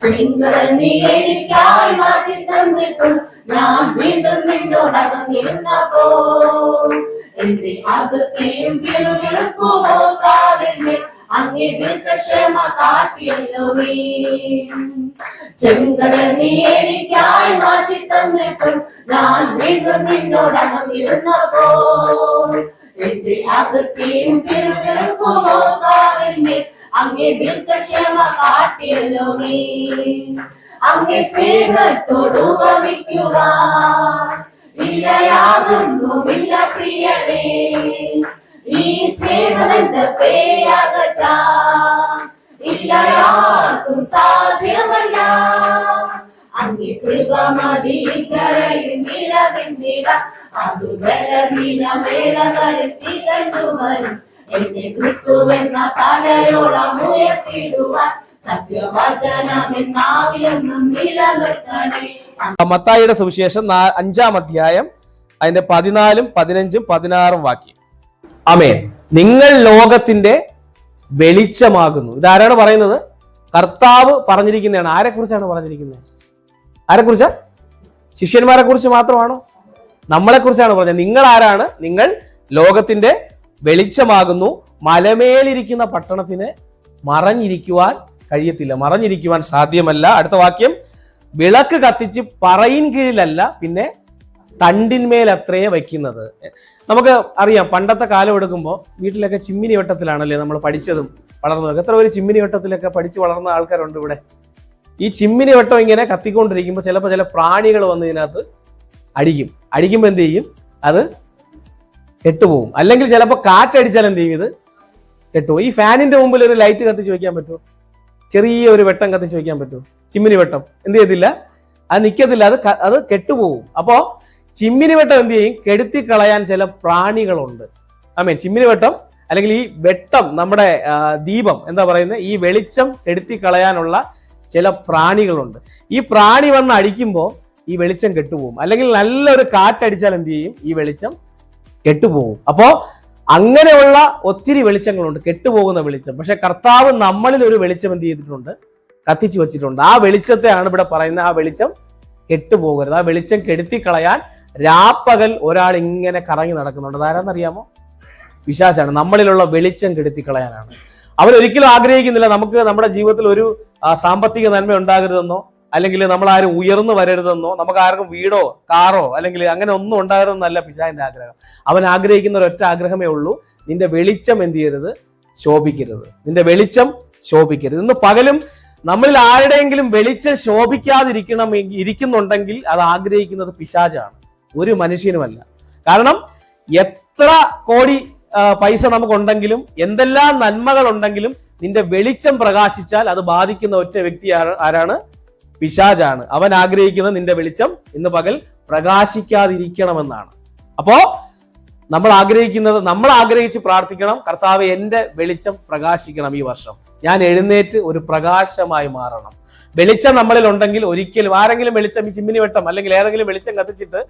നീ എനിക്കായി മാറ്റി തന്നിട്ടും ഞാൻ വീണ്ടും നിന്നോടകന്നിരുന്നപ്പോ എന്റെ അകത്തെയും പിറുപിറുപ്പുമോ കാതിന്റെ അങ്ങേ ദീർഘക്ഷമ കാട്ടിയല്ലോ നീ. ചെങ്കടൽ നീ എനിക്കായി മാറ്റി തന്നിട്ടും ഞാൻ വീണ്ടും നിന്നോടകന്നിരുന്നപ്പോ എന്റെ അകത്തെയും പിറുപിറുപ്പുമോ കാതിന്റെ അങ്ങേ ദീർഘക്ഷമ കാട്ടിയല്ലോ നീ. അങ്ങേ സ്നേഹത്തോട് ഉപമിക്കുവാൻ ഇല്ലയാകുന്നുമില്ല പ്രിയനേ. ഈ സ്നേഹമെന്ന പേരകറ്റാൻ ഇല്ലയാർക്കും സാധ്യമല്ല. അങ്ങേ കൃപ മതി കരയും നിലനിന്നിട അത് ബലഹീന വേളകളിൽ തികഞ്ഞുവരും. എന്നെ ക്രിസ്തുവെന്ന തലയോളം ഉയർത്തിടുവാൻ സത്യവചനമെന്നാവിലെന്നും നിലനിർത്തണേ. മത്തായിയുടെ സുവിശേഷം 5-ാം അധ്യായം അതിന്റെ 14, 15, 16 വാക്യം. ആമേൻ. നിങ്ങൾ ലോകത്തിന്റെ വെളിച്ചമാകുന്നു. ഇതാരാണ് പറയുന്നത്? കർത്താവ് പറഞ്ഞിരിക്കുന്നതാണ്. ആരെ കുറിച്ചാണ് പറഞ്ഞിരിക്കുന്നത്? ആരെ കുറിച്ചാ? ശിഷ്യന്മാരെ കുറിച്ച് മാത്രമാണോ? നമ്മളെ കുറിച്ചാണ് പറഞ്ഞത്. നിങ്ങൾ ആരാണ്? നിങ്ങൾ ലോകത്തിന്റെ വെളിച്ചമാകുന്നു. മലമേലിരിക്കുന്ന പട്ടണത്തിന് മറഞ്ഞിരിക്കുവാൻ കഴിയത്തില്ല, മറഞ്ഞിരിക്കുവാൻ സാധ്യമല്ല. അടുത്ത വാക്യം, വിളക്ക് കത്തിച്ച് പറയിൻ കീഴിലല്ല പിന്നെ തണ്ടിന്മേൽ അത്രയെ വയ്ക്കുന്നത്. നമുക്ക് അറിയാം, പണ്ടത്തെ കാലം എടുക്കുമ്പോൾ വീട്ടിലൊക്കെ ചിമ്മിനി വട്ടത്തിലാണല്ലേ നമ്മൾ പഠിച്ചതും വളർന്നതൊക്കെ. എത്ര പേര് ചിമ്മിനി വട്ടത്തിലൊക്കെ പഠിച്ച് വളർന്ന ആൾക്കാരുണ്ട് ഇവിടെ? ഈ ചിമ്മിനി വട്ടം ഇങ്ങനെ കത്തിക്കൊണ്ടിരിക്കുമ്പോൾ ചിലപ്പോൾ ചില പ്രാണികൾ വന്ന് ഇതിനകത്ത് അടിക്കുമ്പോൾ എന്ത് ചെയ്യും? അത് കെട്ടുപോകും. അല്ലെങ്കിൽ ചിലപ്പോൾ കാറ്റടിച്ചാൽ എന്ത് ചെയ്യും? ഇത് കെട്ടുപോകും. ഈ ഫാനിന്റെ മുമ്പിൽ ഒരു ലൈറ്റ് കത്തിച്ച് വെക്കാൻ പറ്റുമോ? ചെറിയ ഒരു വെട്ടം കത്തിച്ച് വെക്കാൻ പറ്റുമോ? ചിമ്മിനി വെട്ടം എന്ത് ചെയ്യത്തില്ല, അത് നിൽക്കത്തില്ല, അത് കെട്ടുപോകും. അപ്പോ ചിമ്മിനി വെട്ടം എന്ത് ചെയ്യും? കെടുത്തി കളയാൻ ചില പ്രാണികളുണ്ട്. ആമേൻ. ചിമ്മിനി വെട്ടം അല്ലെങ്കിൽ ഈ വെട്ടം, നമ്മുടെ ദീപം എന്താ പറയുന്നത്, ഈ വെളിച്ചം കെടുത്തി കളയാനുള്ള ചില പ്രാണികളുണ്ട്. ഈ പ്രാണി വന്ന് അടിക്കുമ്പോൾ ഈ വെളിച്ചം കെട്ടുപോകും. അല്ലെങ്കിൽ നല്ലൊരു കാറ്റടിച്ചാൽ എന്ത് ചെയ്യും? ഈ വെളിച്ചം കെട്ടുപോകും. അപ്പോ അങ്ങനെയുള്ള ഒത്തിരി വെളിച്ചങ്ങളുണ്ട്, കെട്ടുപോകുന്ന വെളിച്ചം. പക്ഷെ കർത്താവ് നമ്മളിൽ ഒരു വെളിച്ചം എന്ത് ചെയ്തിട്ടുണ്ട്? കത്തിച്ചു വെച്ചിട്ടുണ്ട്. ആ വെളിച്ചത്തെയാണ് ഇവിടെ പറയുന്നത്. ആ വെളിച്ചം കെട്ടുപോകരുത്. ആ വെളിച്ചം കെടുത്തി കളയാൻ രാപ്പകൽ ഒരാൾ ഇങ്ങനെ കറങ്ങി നടക്കുന്നുണ്ട്. അതാരാന്നറിയാമോ? പിശാചാണ്. നമ്മളിലുള്ള വെളിച്ചം കെടുത്തി കളയാനാണ്. അവരൊരിക്കലും ആഗ്രഹിക്കുന്നില്ല നമുക്ക് നമ്മുടെ ജീവിതത്തിൽ ഒരു സാമ്പത്തിക നന്മ ഉണ്ടാകരുതെന്നോ, അല്ലെങ്കിൽ നമ്മൾ ആരും ഉയർന്നു വരരുതെന്നോ, നമുക്ക് ആർക്കും വീടോ കാറോ അല്ലെങ്കിൽ അങ്ങനെ ഒന്നും ഉണ്ടാകരുതെന്നല്ല പിശാചിന്റെ ആഗ്രഹം. അവൻ ആഗ്രഹിക്കുന്ന ഒരൊറ്റ ആഗ്രഹമേ ഉള്ളൂ, നിന്റെ വെളിച്ചം എന്ത് ചെയ്യരുത്? ശോഭിക്കരുത്. നിന്റെ വെളിച്ചം ശോഭിക്കരുത്. ഇന്ന് പകലും നമ്മളിൽ ആരുടെയെങ്കിലും വെളിച്ചം ഇരിക്കുന്നുണ്ടെങ്കിൽ അത് ആഗ്രഹിക്കുന്നത് പിശാചാണ്, ഒരു മനുഷ്യനുമല്ല. കാരണം എത്ര കോടി പൈസ നമുക്കുണ്ടെങ്കിലും എന്തെല്ലാം നന്മകൾ ഉണ്ടെങ്കിലും നിന്റെ വെളിച്ചം പ്രകാശിച്ചാൽ അത് ബാധിക്കുന്ന ഒറ്റ വ്യക്തി ആരാണ്? പിശാചാണ്. അവൻ ആഗ്രഹിക്കുന്നത് നിന്റെ വെളിച്ചം ഇന്ന് പകൽ പ്രകാശിക്കാതിരിക്കണമെന്നാണ്. അപ്പോ നമ്മൾ ആഗ്രഹിച്ച് പ്രാർത്ഥിക്കണം, കർത്താവേ എന്റെ വെളിച്ചം പ്രകാശിക്കണം ഈ വർഷം, ഞാൻ എഴുന്നേറ്റ് ഒരു പ്രകാശമായി മാറണം. വെളിച്ചം നമ്മളിൽ ഉണ്ടെങ്കിൽ ഒരിക്കലും ആരെങ്കിലും വെളിച്ചം, ഈ ചിമ്മിനി വെട്ടം അല്ലെങ്കിൽ ഏതെങ്കിലും വെളിച്ചം കത്തിച്ചിട്ട്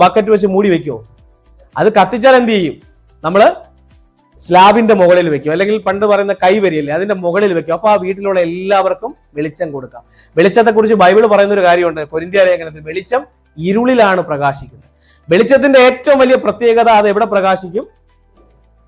ബക്കറ്റ് വെച്ച് മൂടി വെക്കുമോ? അത് കത്തിച്ചാൽ എന്ത് ചെയ്യും? നമ്മള് സ്ലാബിന്റെ മുകളിൽ വെക്കും, അല്ലെങ്കിൽ പണ്ട് പറയുന്ന കൈവരിയല്ലേ അതിന്റെ മുകളിൽ വെക്കും. അപ്പൊ ആ വീട്ടിലുള്ള എല്ലാവർക്കും വെളിച്ചം കൊടുക്കാം. വെളിച്ചത്തെ കുറിച്ച് ബൈബിൾ പറയുന്ന ഒരു കാര്യമുണ്ട്, കൊരിന്ത്യലേഖനത്തിൽ, വെളിച്ചം ഇരുളിലാണ് പ്രകാശിക്കുന്നത്. വെളിച്ചത്തിന്റെ ഏറ്റവും വലിയ പ്രത്യേകത അത് എവിടെ പ്രകാശിക്കും?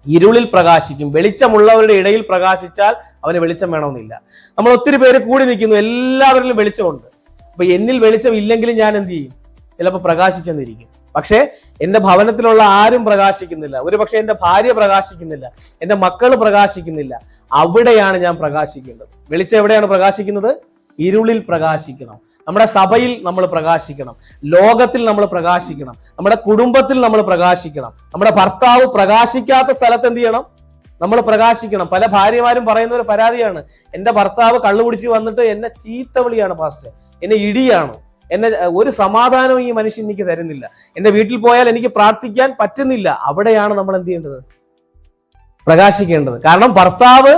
ഇരുളിൽ പ്രകാശിക്കും. വെളിച്ചമുള്ളവരുടെ ഇടയിൽ പ്രകാശിച്ചാൽ അവന് വെളിച്ചം വേണമെന്നില്ല. നമ്മൾ ഒത്തിരി പേര് കൂടി നിൽക്കുന്നു, എല്ലാവരിലും വെളിച്ചമുണ്ട്. അപ്പൊ എന്നിൽ വെളിച്ചം ഇല്ലെങ്കിലും ഞാൻ എന്ത് ചെയ്യും? ചിലപ്പോൾ പ്രകാശിച്ചെന്നിരിക്കും. പക്ഷെ എന്റെ ഭവനത്തിലുള്ള ആരും പ്രകാശിക്കുന്നില്ല, ഒരു പക്ഷെ എന്റെ ഭാര്യ പ്രകാശിക്കുന്നില്ല, എന്റെ മക്കൾ പ്രകാശിക്കുന്നില്ല. അവിടെയാണ് ഞാൻ പ്രകാശിക്കേണ്ടത്. വെളിച്ചം എവിടെയാണ് പ്രകാശിക്കുന്നത്? ഇരുളിൽ പ്രകാശിക്കണം. നമ്മുടെ സഭയിൽ നമ്മൾ പ്രകാശിക്കണം, ലോകത്തിൽ നമ്മൾ പ്രകാശിക്കണം, നമ്മുടെ കുടുംബത്തിൽ നമ്മൾ പ്രകാശിക്കണം. നമ്മുടെ ഭർത്താവ് പ്രകാശിക്കാത്ത സ്ഥലത്ത് എന്ത് ചെയ്യണം? നമ്മൾ പ്രകാശിക്കണം. പല ഭാര്യമാരും പറയുന്ന ഒരു പരാതിയാണ്, എന്റെ ഭർത്താവ് കള്ളുകുടിച്ച് വന്നിട്ട് എന്നെ ചീത്ത വിളിയാണ് പാസ്റ്റർ, എന്നെ ഇടിയാണ്, എന്നെ ഒരു സമാധാനവും ഈ മനുഷ്യൻ എനിക്ക് തരുന്നില്ല, എന്റെ വീട്ടിൽ പോയാൽ എനിക്ക് പ്രാർത്ഥിക്കാൻ പറ്റുന്നില്ല. അവിടെയാണ് നമ്മൾ എന്ത് ചെയ്യേണ്ടത്? പ്രകാശിക്കേണ്ടത്. കാരണം ഭർത്താവ്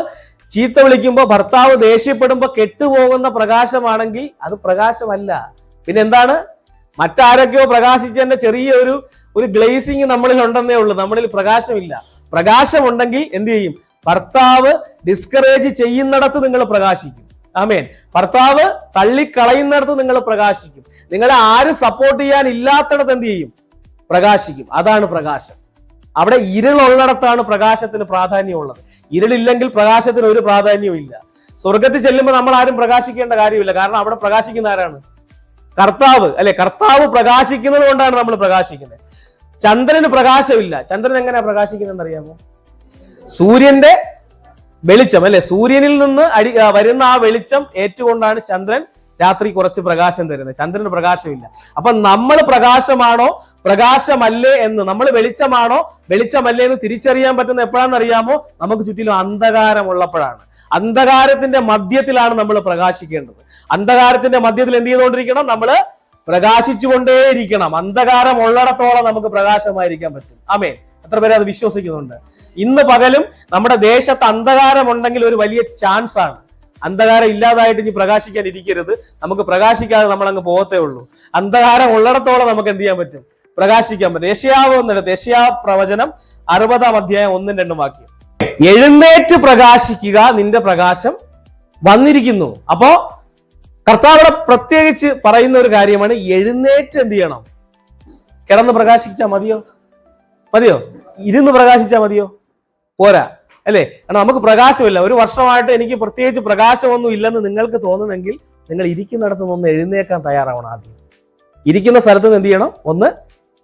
ചീത്ത വിളിക്കുമ്പോൾ, ഭർത്താവ് ദേഷ്യപ്പെടുമ്പോൾ കെട്ടുപോകുന്ന പ്രകാശമാണെങ്കിൽ അത് പ്രകാശമല്ല. പിന്നെ എന്താണ്? മറ്റാരൊക്കെയോ പ്രകാശിച്ചതിന്റെ ചെറിയ ഒരു ഗ്ലേസിങ് നമ്മളിൽ ഉണ്ടെന്നേ ഉള്ളൂ, നമ്മളിൽ പ്രകാശമില്ല. പ്രകാശമുണ്ടെങ്കിൽ എന്ത് ചെയ്യും? ഭർത്താവ് ഡിസ്കറേജ് ചെയ്യുന്നിടത്ത് നിങ്ങൾ പ്രകാശിക്കും. ആമേൻ. ഭർത്താവ് തള്ളിക്കളയുന്നിടത്ത് നിങ്ങൾ പ്രകാശിക്കും. നിങ്ങളെ ആരും സപ്പോർട്ട് ചെയ്യാൻ ഇല്ലാത്തിടത്ത് എന്ത് ചെയ്യും? പ്രകാശിക്കും. അതാണ് പ്രകാശം. അവിടെ ഇരുളുള്ളിടത്താണ് പ്രകാശത്തിന് പ്രാധാന്യമുള്ളത്. ഇരുളില്ലെങ്കിൽ പ്രകാശത്തിന് ഒരു പ്രാധാന്യവും ഇല്ല. സ്വർഗത്തിൽ ചെല്ലുമ്പോൾ നമ്മൾ ആരും പ്രകാശിക്കേണ്ട കാര്യമില്ല. കാരണം അവിടെ പ്രകാശിക്കുന്ന ആരാണ്? കർത്താവ്, അല്ലെ? കർത്താവ് പ്രകാശിക്കുന്നത് കൊണ്ടാണ് നമ്മൾ പ്രകാശിക്കുന്നത്. ചന്ദ്രന് പ്രകാശമില്ല. ചന്ദ്രൻ എങ്ങനെയാ പ്രകാശിക്കുന്നതെന്ന് അറിയാമോ? സൂര്യന്റെ വെളിച്ചം, അല്ലെ? സൂര്യനിൽ നിന്ന് വരുന്ന ആ വെളിച്ചം ഏറ്റുകൊണ്ടാണ് ചന്ദ്രൻ രാത്രി കുറച്ച് പ്രകാശം തരുന്നത്. ചന്ദ്രന് പ്രകാശമില്ല. അപ്പൊ നമ്മൾ പ്രകാശമാണോ പ്രകാശമല്ലേ എന്ന്, നമ്മൾ വെളിച്ചമാണോ വെളിച്ചമല്ലേ എന്ന് തിരിച്ചറിയാൻ പറ്റുന്ന എപ്പോഴാണെന്ന് അറിയാമോ? നമുക്ക് ചുറ്റിലും അന്ധകാരമുള്ളപ്പോഴാണ്. അന്ധകാരത്തിന്റെ മധ്യത്തിലാണ് നമ്മൾ പ്രകാശിക്കേണ്ടത്. അന്ധകാരത്തിന്റെ മധ്യത്തിൽ എന്ത് ചെയ്തുകൊണ്ടിരിക്കണം? നമ്മൾ പ്രകാശിച്ചുകൊണ്ടേയിരിക്കണം. അന്ധകാരം ഉള്ളിടത്തോളം നമുക്ക് പ്രകാശമായിരിക്കാൻ പറ്റും. ആമേൻ. എത്ര പേര് അത് വിശ്വസിക്കുന്നുണ്ട്? ഇന്ന് പകലും നമ്മുടെ ദേശത്ത് അന്ധകാരം ഉണ്ടെങ്കിൽ ഒരു വലിയ ചാൻസ് ആണ്. അന്ധകാരം ഇല്ലാതായിട്ട് ഇനി പ്രകാശിക്കാൻ ഇരിക്കരുത്. നമുക്ക് പ്രകാശിക്കാതെ നമ്മൾ അങ്ങ് പോകത്തേ ഉള്ളൂ. അന്ധകാരം ഉള്ളിടത്തോളം നമുക്ക് എന്ത് ചെയ്യാൻ പറ്റും? പ്രകാശിക്കാൻ പറ്റും. യെശയ്യാവ് എന്നിടത്ത് യെശയ്യാവ് പ്രവചനം 60-ാം അധ്യായം 1-2 വാക്യം. എഴുന്നേറ്റ് പ്രകാശിക്കുക, നിന്റെ പ്രകാശം വന്നിരിക്കുന്നു. അപ്പോ കർത്താവ് പ്രത്യേകിച്ച് പറയുന്ന ഒരു കാര്യമാണ്, എഴുന്നേറ്റ് എന്ത് ചെയ്യണം? കിടന്ന് പ്രകാശിച്ചാൽ മതിയോ? ഇരുന്ന് പ്രകാശിച്ചാൽ മതിയോ? പോരാ, അല്ലേ? കാരണം നമുക്ക് പ്രകാശമില്ല. ഒരു വർഷമായിട്ട് എനിക്ക് പ്രത്യേകിച്ച് പ്രകാശമൊന്നും ഇല്ലെന്ന് നിങ്ങൾക്ക് തോന്നുന്നെങ്കിൽ നിങ്ങൾ ഇരിക്കുന്നിടത്ത് നിന്ന് ഒന്ന് എഴുന്നേക്കാൻ തയ്യാറാവണം. ആദ്യം ഇരിക്കുന്ന സ്ഥലത്ത് നിന്ന് എന്ത് ചെയ്യണം? ഒന്ന്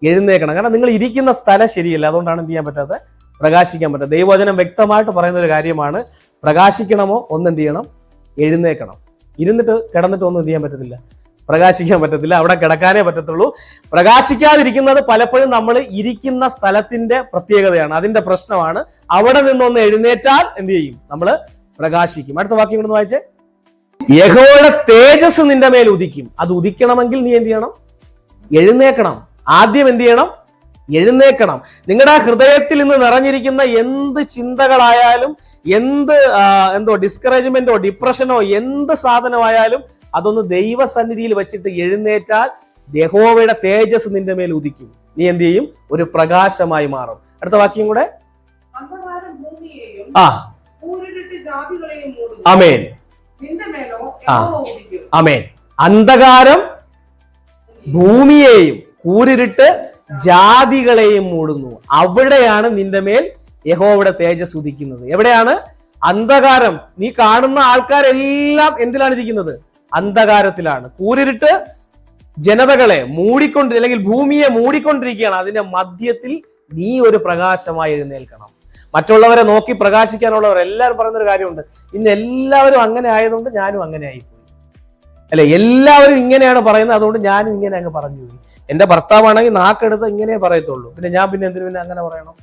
എഴുന്നേക്കണം. കാരണം നിങ്ങൾ ഇരിക്കുന്ന സ്ഥലം ശരിയല്ല. അതുകൊണ്ടാണ് എന്ത് ചെയ്യാൻ പറ്റാത്തത്? പ്രകാശിക്കാൻ പറ്റാത്ത. ദൈവവചനം വ്യക്തമായിട്ട് പറയുന്ന ഒരു കാര്യമാണ്, പ്രകാശിക്കണമോ ഒന്ന് എന്ത് ചെയ്യണം? എഴുന്നേക്കണം. ഇരുന്നിട്ട് കിടന്നിട്ട് ഒന്നും എന്ത് ചെയ്യാൻ പറ്റത്തില്ല, പ്രകാശിക്കാൻ പറ്റത്തില്ല. അവിടെ കിടക്കാനേ പറ്റത്തുള്ളൂ. പ്രകാശിക്കാതിരിക്കുന്നത് പലപ്പോഴും നമ്മൾ ഇരിക്കുന്ന സ്ഥലത്തിന്റെ പ്രത്യേകതയാണ്, അതിന്റെ പ്രശ്നമാണ്. അവിടെ നിന്നൊന്ന് എഴുന്നേറ്റാൽ എന്ത് ചെയ്യും? നമ്മൾ പ്രകാശിക്കും. അടുത്ത വാക്യം കൊണ്ട് വായിച്ചേ. യഹോവയുടെ തേജസ് നിന്റെ മേൽ ഉദിക്കും. അത് ഉദിക്കണമെങ്കിൽ നീ എന്ത് ചെയ്യണം? എഴുന്നേക്കണം. ആദ്യം എന്ത് ചെയ്യണം? എഴുന്നേക്കണം. നിങ്ങളുടെ ഹൃദയത്തിൽ ഇന്ന് നിറഞ്ഞിരിക്കുന്ന എന്ത് ചിന്തകളായാലും, ഡിസ്കറേജ്മെന്റോ ഡിപ്രഷനോ എന്ത് സാധനമായാലും അതൊന്ന് ദൈവസന്നിധിയിൽ വെച്ചിട്ട് എഴുന്നേറ്റാൽ യഹോവയുടെ തേജസ് നിന്റെ മേൽ ഉദിക്കും. നീ എന്ത് ചെയ്യും? ഒരു പ്രകാശമായി മാറും. അടുത്ത വാക്യം കൂടെ. ആമേൻ. ആമേൻ. അന്ധകാരം ഭൂമിയെയും കൂരിരുട്ട് ജാതികളെയും മൂടുന്നു. അവിടെയാണ് നിന്റെ മേൽ യഹോവയുടെ തേജസ് ഉദിക്കുന്നത്. എവിടെയാണ്? അന്ധകാരം. നീ കാണുന്ന ആൾക്കാരെല്ലാം എന്തിലാണ് ഇരിക്കുന്നത്? അന്ധകാരത്തിലാണ്. കൂരിരുട്ട് ജനതകളെ അല്ലെങ്കിൽ ഭൂമിയെ മൂടിക്കൊണ്ടിരിക്കുകയാണ്. അതിന്റെ മധ്യത്തിൽ നീ ഒരു പ്രകാശമായി എഴുന്നേൽക്കണം. മറ്റുള്ളവരെ നോക്കി പ്രകാശിക്കാനുള്ളവർ എല്ലാവരും പറയുന്നൊരു കാര്യമുണ്ട്, ഇന്ന് എല്ലാവരും അങ്ങനെ ആയതുകൊണ്ട് ഞാനും അങ്ങനെ ആയിപ്പോയി, അല്ലെ? എല്ലാവരും ഇങ്ങനെയാണ് പറയുന്നത്, അതുകൊണ്ട് ഞാനും ഇങ്ങനെ അങ്ങ് പറഞ്ഞു പോയി. എന്റെ ഭർത്താവാണെങ്കിൽ നാക്കെടുത്ത് ഇങ്ങനെ പറയത്തുള്ളൂ, പിന്നെ ഞാൻ എന്തിനു അങ്ങനെ പറയണം,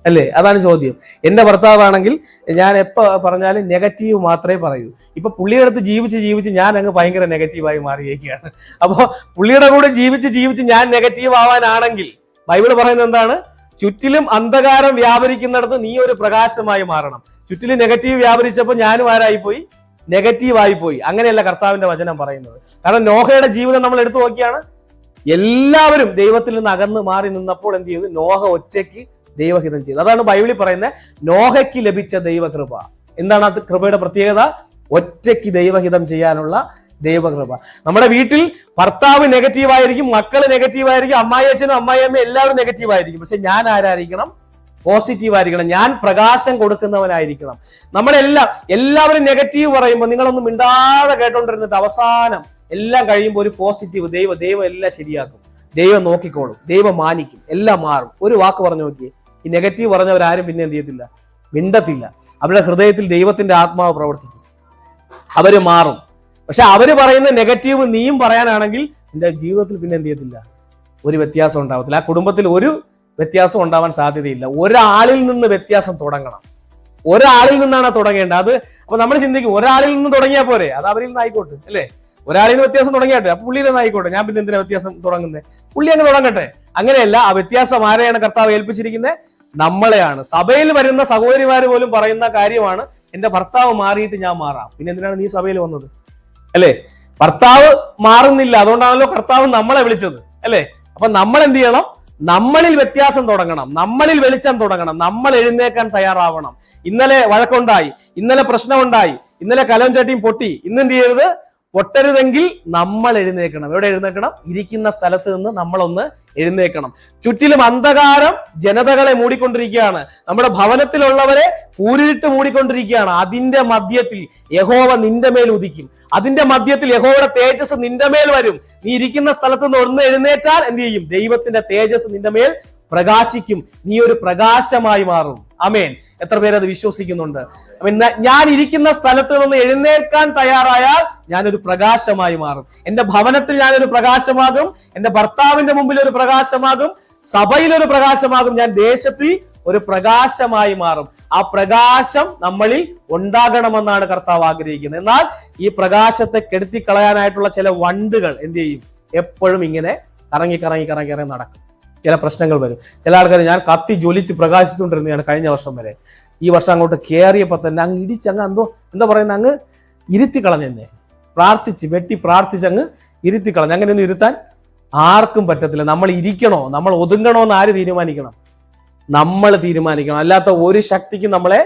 അല്ലേ? അതാണ് ചോദ്യം. എന്റെ ഭർത്താവാണെങ്കിൽ ഞാൻ എപ്പോ പറഞ്ഞാലും നെഗറ്റീവ് മാത്രമേ പറയൂ. ഇപ്പൊ പുള്ളിയുടെ അടുത്ത് ജീവിച്ച് ഞാൻ അങ്ങ് ഭയങ്കര നെഗറ്റീവായി മാറിയിരിക്കുകയാണ്. അപ്പോ പുള്ളിയുടെ കൂടെ ജീവിച്ച് ഞാൻ നെഗറ്റീവ് ആവാനാണെങ്കിൽ ബൈബിള് പറയുന്നത് എന്താണ്? ചുറ്റിലും അന്ധകാരം വ്യാപരിക്കുന്നിടത്ത് നീ ഒരു പ്രകാശമായി മാറണം. ചുറ്റിലും നെഗറ്റീവ് വ്യാപരിച്ചപ്പോൾ ഞാനും ആരായിപ്പോയി? നെഗറ്റീവായി പോയി. അങ്ങനെയല്ല കർത്താവിന്റെ വചനം പറയുന്നത്. കാരണം നോഹയുടെ ജീവിതം നമ്മൾ എടുത്തു നോക്കിയാണ്, എല്ലാവരും ദൈവത്തിൽ നിന്ന് അകന്ന് മാറി നിന്നപ്പോൾ എന്ത് ചെയ്തു? നോഹ ഒറ്റയ്ക്ക് ദൈവഹിതം ചെയ്തു. അതാണ് ബൈബിളിൽ പറയുന്നത് നോഹയ്ക്ക് ലഭിച്ച ദൈവകൃപ. എന്താണ് അത് കൃപയുടെ പ്രത്യേകത? ഒറ്റയ്ക്ക് ദൈവഹിതം ചെയ്യാനുള്ള ദൈവകൃപ. നമ്മുടെ വീട്ടിൽ ഭർത്താവ് നെഗറ്റീവായിരിക്കും, മക്കള് നെഗറ്റീവായിരിക്കും, അമ്മായി അച്ഛനും അമ്മായിയമ്മയും എല്ലാവരും നെഗറ്റീവായിരിക്കും. പക്ഷെ ഞാൻ ആരായിരിക്കണം? പോസിറ്റീവ് ആയിരിക്കണം. ഞാൻ പ്രകാശം കൊടുക്കുന്നവനായിരിക്കണം. എല്ലാവരും നെഗറ്റീവ് പറയുമ്പോൾ നിങ്ങളൊന്നും മിണ്ടാതെ കേട്ടോണ്ടിരുന്നിട്ട് അവസാനം എല്ലാം കഴിയുമ്പോൾ ഒരു പോസിറ്റീവ് ദൈവം എല്ലാം ശരിയാക്കും, ദൈവം നോക്കിക്കോളും, ദൈവം മാനിക്കും, എല്ലാം മാറും. ഒരു വാക്ക് പറഞ്ഞു നോക്കിയേ, ഈ നെഗറ്റീവ് പറഞ്ഞവരാരും പിന്നെ എന്ത് ചെയ്യത്തില്ല? മിണ്ടത്തില്ല. അവരുടെ ഹൃദയത്തിൽ ദൈവത്തിന്റെ ആത്മാവ് പ്രവർത്തിക്കും, അവര് മാറും. പക്ഷെ അവര് പറയുന്ന നെഗറ്റീവ് നീയും പറയാനാണെങ്കിൽ നിന്റെ ജീവിതത്തിൽ പിന്നെ എന്ത് ചെയ്യത്തില്ല? ഒരു വ്യത്യാസം ഉണ്ടാവത്തില്ല. ആ കുടുംബത്തിൽ ഒരു വ്യത്യാസം ഉണ്ടാവാൻ സാധ്യതയില്ല. ഒരാളിൽ നിന്ന് വ്യത്യാസം തുടങ്ങണം. ഒരാളിൽ നിന്നാണ് തുടങ്ങേണ്ടത്. അത് അപ്പൊ നമ്മൾ ചിന്തിക്കും, ഒരാളിൽ നിന്ന് തുടങ്ങിയാൽ പോരെ, അത് അവരിൽ നിന്ന് ആയിക്കോട്ടെ, അല്ലേ? ഒരാളിൽ നിന്ന് വ്യത്യാസം തുടങ്ങിയാട്ടെ, അപ്പൊ പുള്ളിയിൽ നിന്ന് ആയിക്കോട്ടെ, ഞാൻ പിന്നെ എന്തിനാ വ്യത്യാസം തുടങ്ങുന്നത്? പുള്ളി അങ്ങ് തുടങ്ങട്ടെ. അങ്ങനെയല്ല. ആ വ്യത്യാസം ആരെയാണ് കർത്താവ് ഏൽപ്പിച്ചിരിക്കുന്നത്? നമ്മളെയാണ്. സഭയിൽ വരുന്ന സഹോദരിമാര് പോലും പറയുന്ന കാര്യമാണ്, എന്റെ ഭർത്താവ് മാറിയിട്ട് ഞാൻ മാറാം. പിന്നെ എന്തിനാണ് നീ സഭയിൽ വന്നത്, അല്ലേ? ഭർത്താവ് മാറുന്നില്ല, അതുകൊണ്ടാണല്ലോ കർത്താവ് നമ്മളെ വിളിച്ചത്, അല്ലേ? അപ്പൊ നമ്മൾ എന്ത് ചെയ്യണം? നമ്മളിൽ വ്യത്യാസം തുടങ്ങണം, നമ്മളിൽ വെളിച്ചം തുടങ്ങണം, നമ്മൾ എഴുന്നേക്കാൻ തയ്യാറാവണം. ഇന്നലെ വഴക്കുണ്ടായി, ഇന്നലെ പ്രശ്നമുണ്ടായി, ഇന്നലെ കലം ചട്ടിയും പൊട്ടി, ഇന്നെന്ത് ചെയ്യരുത്? പൊട്ടരുതെങ്കിൽ നമ്മൾ എഴുന്നേക്കണം. എവിടെ എഴുന്നേക്കണം? ഇരിക്കുന്ന സ്ഥലത്ത് നിന്ന് നമ്മളൊന്ന് എഴുന്നേക്കണം. ചുറ്റിലും അന്ധകാരം ജനതകളെ മൂടിക്കൊണ്ടിരിക്കുകയാണ്. നമ്മുടെ ഭവനത്തിലുള്ളവരെ കൂരിട്ട് മൂടിക്കൊണ്ടിരിക്കുകയാണ്. അതിന്റെ മധ്യത്തിൽ യഹോവ നിന്റെ മേൽ ഉദിക്കും. അതിന്റെ മധ്യത്തിൽ യഹോവയുടെ തേജസ് നിന്റെ മേൽ വരും. നീ ഇരിക്കുന്ന സ്ഥലത്ത് നിന്ന് ഒന്ന് എഴുന്നേറ്റാൽ എന്ത് ചെയ്യും? ദൈവത്തിന്റെ തേജസ് നിന്റെ മേൽ പ്രകാശിക്കും. നീ ഒരു പ്രകാശമായി മാറും. ആമേൻ. എത്ര പേരത് വിശ്വസിക്കുന്നുണ്ട്? ഞാൻ ഇരിക്കുന്ന സ്ഥലത്ത് നിന്ന് എഴുന്നേൽക്കാൻ തയ്യാറായാൽ ഞാനൊരു പ്രകാശമായി മാറും. എന്റെ ഭവനത്തിൽ ഞാനൊരു പ്രകാശമാകും, എന്റെ ഭർത്താവിന്റെ മുമ്പിൽ ഒരു പ്രകാശമാകും, സഭയിലൊരു പ്രകാശമാകും, ഞാൻ ദേശത്തിൽ ഒരു പ്രകാശമായി മാറും. ആ പ്രകാശം നമ്മളിൽ ഉണ്ടാകണമെന്നാണ് കർത്താവ് ആഗ്രഹിക്കുന്നത്. എന്നാൽ ഈ പ്രകാശത്തെ കെടുത്തിക്കളയാനായിട്ടുള്ള ചില വണ്ടുകൾ എന്ത് ചെയ്യും? എപ്പോഴും ഇങ്ങനെ കറങ്ങി നടക്കും. ചില പ്രശ്നങ്ങൾ വരും. ചില ആൾക്കാർ ഞാൻ കത്തി ജ്വലിച്ച് പ്രകാശിച്ചുകൊണ്ടിരുന്നതാണ് കഴിഞ്ഞ വർഷം വരെ. ഈ വർഷം അങ്ങോട്ട് കയറിയപ്പോൾ തന്നെ അങ്ങ് ഇടിച്ചങ്ങ് എന്താ പറയുന്നത്, അങ്ങ് ഇരുത്തി കളഞ്ഞെന്നെ. വെട്ടി പ്രാർത്ഥിച്ച് അങ്ങ് ഇരുത്തി കളഞ്ഞു. അങ്ങനെയൊന്നും ഇരുത്താൻ ആർക്കും പറ്റത്തില്ല. നമ്മൾ ഇരിക്കണോ, നമ്മൾ ഒതുങ്ങണോ എന്ന് ആര് തീരുമാനിക്കണം? നമ്മൾ തീരുമാനിക്കണം. അല്ലാത്ത ഒരു ശക്തിക്ക് നമ്മളെ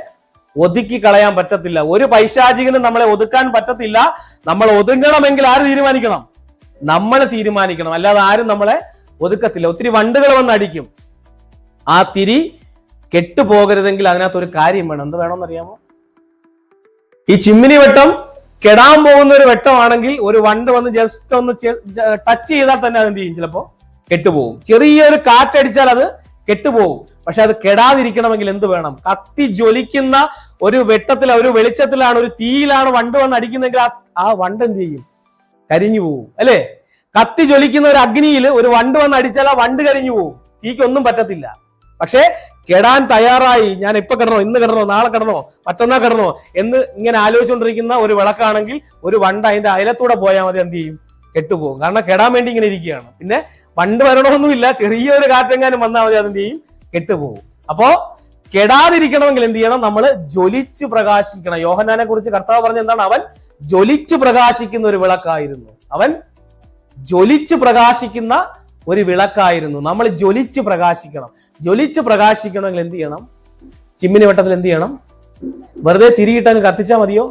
ഒതുക്കി കളയാൻ പറ്റത്തില്ല. ഒരു പൈശാചികനും നമ്മളെ ഒതുക്കാൻ പറ്റത്തില്ല. നമ്മൾ ഒതുങ്ങണമെങ്കിൽ ആര് തീരുമാനിക്കണം? നമ്മൾ തീരുമാനിക്കണം. അല്ലാതെ ആരും നമ്മളെ ഒതുക്കത്തില്ല. ഒത്തിരി വണ്ടുകൾ വന്ന് അടിക്കും. ആ തിരി കെട്ടുപോകരുതെങ്കിൽ അതിനകത്ത് ഒരു കാര്യം വേണം. എന്ത് വേണമെന്നറിയാമോ? ഈ ചിമ്മിനി വെട്ടം കെടാൻ പോകുന്ന ഒരു വെട്ടമാണെങ്കിൽ ഒരു വണ്ട് വന്ന് ജസ്റ്റ് ഒന്ന് ടച്ച് ചെയ്താൽ തന്നെ അതെന്ത് ചെയ്യും? ചിലപ്പോ കെട്ടുപോകും. ചെറിയൊരു കാറ്റടിച്ചാൽ അത് കെട്ടുപോകും. പക്ഷെ അത് കെടാതിരിക്കണമെങ്കിൽ എന്ത് വേണം? കത്തി ജ്വലിക്കുന്ന ഒരു വെട്ടത്തിലാണ്, ഒരു വെളിച്ചത്തിലാണ്, ഒരു തീയിലാണ് വണ്ട് വന്ന് അടിക്കുന്നെങ്കിൽ ആ വണ്ട് എന്ത് ചെയ്യും? കരിഞ്ഞു പോകും. അല്ലേ? കത്തി ജ്വലിക്കുന്ന ഒരു അഗ്നിയിൽ ഒരു വണ്ട് വന്ന് അടിച്ചാൽ ആ വണ്ട് കരിഞ്ഞു പോകും. തീക്കൊന്നും പറ്റത്തില്ല. പക്ഷെ കെടാൻ തയ്യാറായി, ഞാൻ ഇപ്പൊ കിടണോ, ഇന്ന് കിടണോ, നാളെ കിടണോ, മറ്റന്നാൾ കിടണോ എന്ന് ഇങ്ങനെ ആലോചിച്ചുകൊണ്ടിരിക്കുന്ന ഒരു വിളക്കാണെങ്കിൽ ഒരു വണ്ട് അതിന്റെ അയലത്തൂടെ പോയാൽ മതി, എന്ത് ചെയ്യും? കെട്ടുപോകും. കാരണം കെടാൻ വേണ്ടി ഇങ്ങനെ ഇരിക്കുകയാണ്. പിന്നെ വണ്ട് വരണമൊന്നുമില്ല, ചെറിയൊരു കാറ്റെങ്ങാനും വന്നാൽ മതി, അതെന്ത് ചെയ്യും? കെട്ടുപോകും. അപ്പോ കെടാതിരിക്കണമെങ്കിൽ എന്ത് ചെയ്യണം? നമ്മൾ ജ്വലിച്ച് പ്രകാശിക്കണം. യോഹന്നാനെ കുറിച്ച് കർത്താവ് പറഞ്ഞ എന്താണ്? അവൻ ജ്വലിച്ച് പ്രകാശിക്കുന്ന ഒരു വിളക്കായിരുന്നു. അവൻ ജ്വലിച്ച് പ്രകാശിക്കുന്ന ഒരു വിളക്കായിരുന്നു. നമ്മൾ ജ്വലിച്ച് പ്രകാശിക്കണം. ജ്വലിച്ച് പ്രകാശിക്കണമെങ്കിൽ എന്ത് ചെയ്യണം? ചിമ്മിനി വട്ടത്തിൽ എന്ത് ചെയ്യണം? വെറുതെ തിരിയിട്ടങ്ങ് കത്തിച്ചാൽ മതിയോ?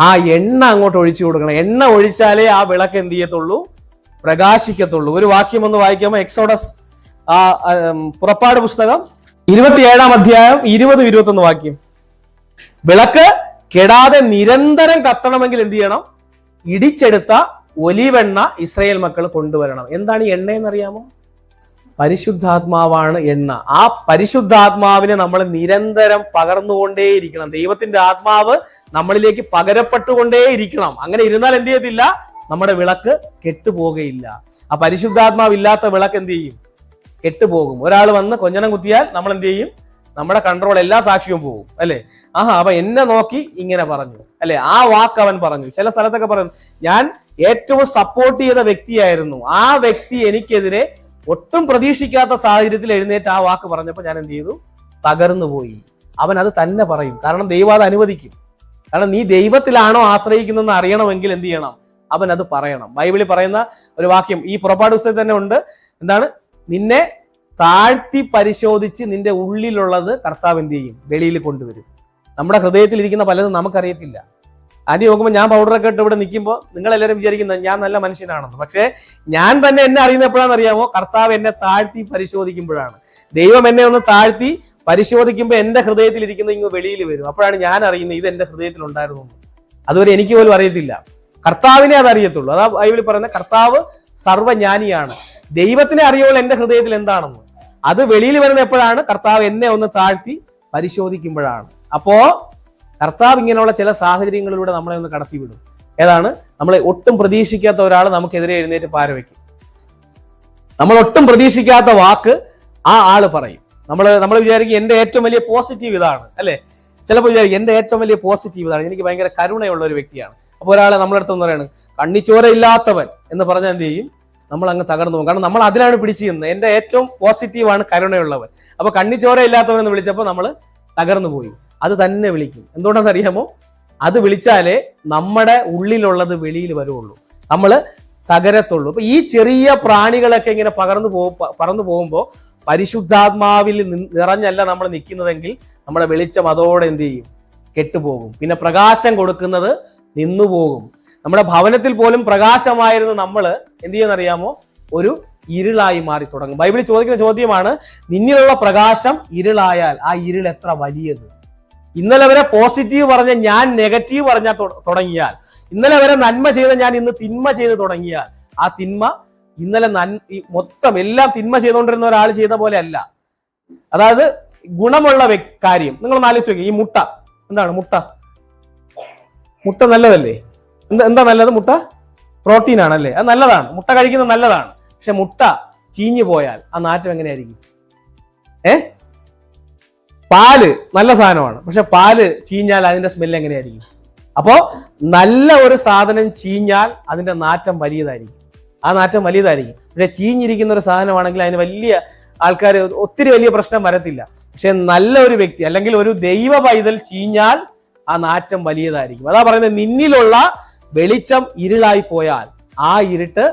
ആ എണ്ണ അങ്ങോട്ട് ഒഴിച്ചു കൊടുക്കണം. എണ്ണ ഒഴിച്ചാലേ ആ വിളക്ക് എന്ത് ചെയ്യത്തുള്ളൂ? പ്രകാശിക്കത്തുള്ളൂ. ഒരു വാക്യം ഒന്ന് വായിക്കാമോ? എക്സോഡസ് പുറപ്പാട് പുസ്തകം 27-ാം അധ്യായം 20-21 വാക്യം. വിളക്ക് കെടാതെ നിരന്തരം കത്തണമെങ്കിൽ എന്ത് ചെയ്യണം? ഇടിച്ചെടുത്ത ഒലിവെണ്ണ ഇസ്രായേൽ മക്കൾ കൊണ്ടുവരണം. എന്താണ് ഈ എണ്ണ എന്നറിയാമോ? പരിശുദ്ധാത്മാവാണ് എണ്ണ. ആ പരിശുദ്ധാത്മാവിനെ നമ്മൾ നിരന്തരം പകർന്നുകൊണ്ടേയിരിക്കണം. ദൈവത്തിന്റെ ആത്മാവ് നമ്മളിലേക്ക് പകരപ്പെട്ടുകൊണ്ടേയിരിക്കണം. അങ്ങനെ ഇരുന്നാൽ എന്ത് ചെയ്യത്തില്ല? നമ്മുടെ വിളക്ക് കെട്ടുപോകുകയില്ല. ആ പരിശുദ്ധാത്മാവ് ഇല്ലാത്ത വിളക്ക് എന്ത് ചെയ്യും? കെട്ടുപോകും. ഒരാൾ വന്ന് കൊഞ്ഞനം കുത്തിയാൽ നമ്മൾ എന്ത് ചെയ്യും? നമ്മുടെ കൺട്രോൾ എല്ലാ സാക്ഷ്യവും പോകും. അല്ലെ? അപ്പൊ എന്നെ നോക്കി ഇങ്ങനെ പറഞ്ഞു, അല്ലെ? ആ വാക്ക് അവൻ പറഞ്ഞു. ചില സ്ഥലത്തൊക്കെ പറഞ്ഞു, ഞാൻ ഏറ്റവും സപ്പോർട്ട് ചെയ്ത വ്യക്തിയായിരുന്നു, ആ വ്യക്തി എനിക്കെതിരെ ഒട്ടും പ്രതീക്ഷിക്കാത്ത സാഹചര്യത്തിൽ എഴുന്നേറ്റ് ആ വാക്ക് പറഞ്ഞപ്പോൾ ഞാൻ എന്ത് ചെയ്തു? തകർന്നു പോയി. അവൻ അത് തന്നെ പറയും. കാരണം ദൈവം അത് അനുവദിക്കും. കാരണം നീ ദൈവത്തിലാണോ ആശ്രയിക്കുന്നതെന്ന് അറിയണമെങ്കിൽ എന്ത് ചെയ്യണം? അവൻ അത് പറയണം. ബൈബിളിൽ പറയുന്ന ഒരു വാക്യം ഈ പുറപ്പാട് പുസ്തകത്തിൽ തന്നെ ഉണ്ട്. എന്താണ്? നിന്നെ താഴ്ത്തി പരിശോധിച്ച് നിന്റെ ഉള്ളിലുള്ളത് കർത്താവ് എന്ത് ചെയ്യും? വെളിയിൽ കൊണ്ടുവരും. നമ്മുടെ ഹൃദയത്തിൽ ഇരിക്കുന്ന പലതും നമുക്കറിയത്തില്ല. ആദ്യം നോക്കുമ്പോൾ ഞാൻ പൗഡറൊക്കെ ഇട്ട് ഇവിടെ നിൽക്കുമ്പോൾ നിങ്ങളെല്ലാവരും വിചാരിക്കുന്നത് ഞാൻ നല്ല മനുഷ്യനാണെന്ന്. പക്ഷേ ഞാൻ തന്നെ എന്നെ അറിയുന്ന എപ്പോഴാണെന്ന് അറിയാമോ? കർത്താവ് എന്നെ താഴ്ത്തി പരിശോധിക്കുമ്പോഴാണ്. ദൈവം എന്നെ ഒന്ന് താഴ്ത്തി പരിശോധിക്കുമ്പോൾ എന്റെ ഹൃദയത്തിൽ ഇരിക്കുന്നത് ഇങ്ങ് വെളിയിൽ വരും. അപ്പോഴാണ് ഞാൻ അറിയുന്നത് ഇത് എന്റെ ഹൃദയത്തിൽ ഉണ്ടായിരുന്നു. അതുവരെ എനിക്ക് പോലും അറിയത്തില്ല. കർത്താവിനെ അത് അറിയത്തുള്ളൂ. അതാ ബൈബിളിൽ പറയുന്നത്, കർത്താവ് സർവ്വജ്ഞാനിയാണ്. ദൈവത്തിനെ അറിയുള്ളൂ എന്റെ ഹൃദയത്തിൽ എന്താണെന്ന്. അത് വെളിയിൽ വരുന്ന എപ്പോഴാണ്? കർത്താവ് എന്നെ ഒന്ന് താഴ്ത്തി പരിശോധിക്കുമ്പോഴാണ്. അപ്പോ കർത്താവ് ഇങ്ങനെയുള്ള ചില സാഹചര്യങ്ങളിലൂടെ നമ്മളെ ഒന്ന് കടത്തിവിടും. ഏതാണ്? നമ്മളെ ഒട്ടും പ്രതീക്ഷിക്കാത്ത ഒരാൾ നമുക്കെതിരെ എഴുന്നേറ്റ് പാരവയ്ക്കും. നമ്മൾ ഒട്ടും പ്രതീക്ഷിക്കാത്ത വാക്ക് ആ ആള് പറയും. നമ്മൾ വിചാരിക്കും എന്റെ ഏറ്റവും വലിയ പോസിറ്റീവ് ഇതാണ്, അല്ലെ? ചിലപ്പോൾ വിചാരിക്കും എന്റെ ഏറ്റവും വലിയ പോസിറ്റീവ് ഇതാണ്, എനിക്ക് ഭയങ്കര കരുണയുള്ള ഒരു വ്യക്തിയാണ്. അപ്പോൾ ഒരാളെ നമ്മുടെ അടുത്ത് പറയാണ് കണ്ണിച്ചോര ഇല്ലാത്തവൻ എന്ന് പറഞ്ഞാൽ എന്ത് ചെയ്യും? നമ്മൾ അങ്ങ് തകർന്നു പോകും. കാരണം നമ്മൾ അതിലാണ് പിടിച്ചിരുന്നത്. എന്റെ ഏറ്റവും പോസിറ്റീവാണ് കരുണയുള്ളവൻ. അപ്പൊ കണ്ണിച്ചോര ഇല്ലാത്തവൻ എന്ന് വിളിച്ചപ്പോൾ നമ്മൾ തകർന്നു പോയി. അത് തന്നെ വിളിക്കും. എന്തുകൊണ്ടാണെന്ന് അറിയാമോ? അത് വിളിച്ചാലേ നമ്മുടെ ഉള്ളിലുള്ളത് വെളിയിൽ വരുള്ളൂ. നമ്മൾ തകരത്തുള്ളൂ. അപ്പൊ ഈ ചെറിയ പ്രാണികളൊക്കെ ഇങ്ങനെ പറന്നു പോകുമ്പോൾ പരിശുദ്ധാത്മാവിൽ നിറഞ്ഞല്ല നമ്മൾ നിൽക്കുന്നതെങ്കിൽ നമ്മുടെ വെളിച്ചം അതോടെ എന്ത് ചെയ്യും? കെട്ടുപോകും. പിന്നെ പ്രകാശം കൊടുക്കുന്നത് നിന്നുപോകും. നമ്മുടെ ഭവനത്തിൽ പോലും പ്രകാശമായിരുന്ന നമ്മൾ എന്ത് ചെയ്യുമെന്നറിയാമോ? ഒരു ഇരുളായി മാറി തുടങ്ങും. ബൈബിളിൽ ചോദിക്കുന്ന ചോദ്യമാണ്, നിന്നിലുള്ള പ്രകാശം ഇരുളായാൽ ആ ഇരുൾ എത്ര വലിയത്? ഇന്നലെ വരെ പോസിറ്റീവ് പറഞ്ഞ ഞാൻ നെഗറ്റീവ് പറഞ്ഞാൽ തുടങ്ങിയാൽ, ഇന്നലെ വരെ നന്മ ചെയ്ത ഞാൻ ഇന്ന് തിന്മ ചെയ്ത് തുടങ്ങിയാൽ, ആ തിന്മ ഇന്നലെ മൊത്തം എല്ലാം തിന്മ ചെയ്തുകൊണ്ടിരുന്ന ഒരാൾ ചെയ്ത പോലെ അല്ല. അതായത് ഗുണമുള്ള കാര്യം നിങ്ങളൊന്ന് ആലോചിച്ച് നോക്കി. ഈ മുട്ട എന്താണ്? മുട്ട നല്ലതല്ലേ? എന്താ നല്ലത്? മുട്ട പ്രോട്ടീൻ ആണല്ലേ? അത് നല്ലതാണ്. മുട്ട കഴിക്കുന്നത് നല്ലതാണ്. പക്ഷെ മുട്ട ചീഞ്ഞു പോയാൽ ആ നാറ്റം എങ്ങനെയായിരിക്കും? പാല് നല്ല സാധനമാണ്, പക്ഷെ പാല് ചീഞ്ഞാൽ അതിന്റെ സ്മെല്ല് എങ്ങനെയായിരിക്കും? അപ്പോ നല്ല ഒരു സാധനം ചീഞ്ഞാൽ അതിന്റെ നാറ്റം വലിയതായിരിക്കും. ആ നാറ്റം വലിയതായിരിക്കും. പക്ഷെ ചീഞ്ഞിരിക്കുന്ന ഒരു സാധനമാണെങ്കിൽ അതിന് വലിയ ആൾക്കാർ ഒത്തിരി വലിയ പ്രശ്നം വരത്തില്ല. പക്ഷെ നല്ല ഒരു വ്യക്തി അല്ലെങ്കിൽ ഒരു ദൈവ പൈതൽ ചീഞ്ഞാൽ ആ നാറ്റം വലിയതായിരിക്കും. അതാ പറയുന്നത്, നിന്നിലുള്ള വെളിച്ചം ഇരുളായി പോയാൽ ആ ഇരുട്ട്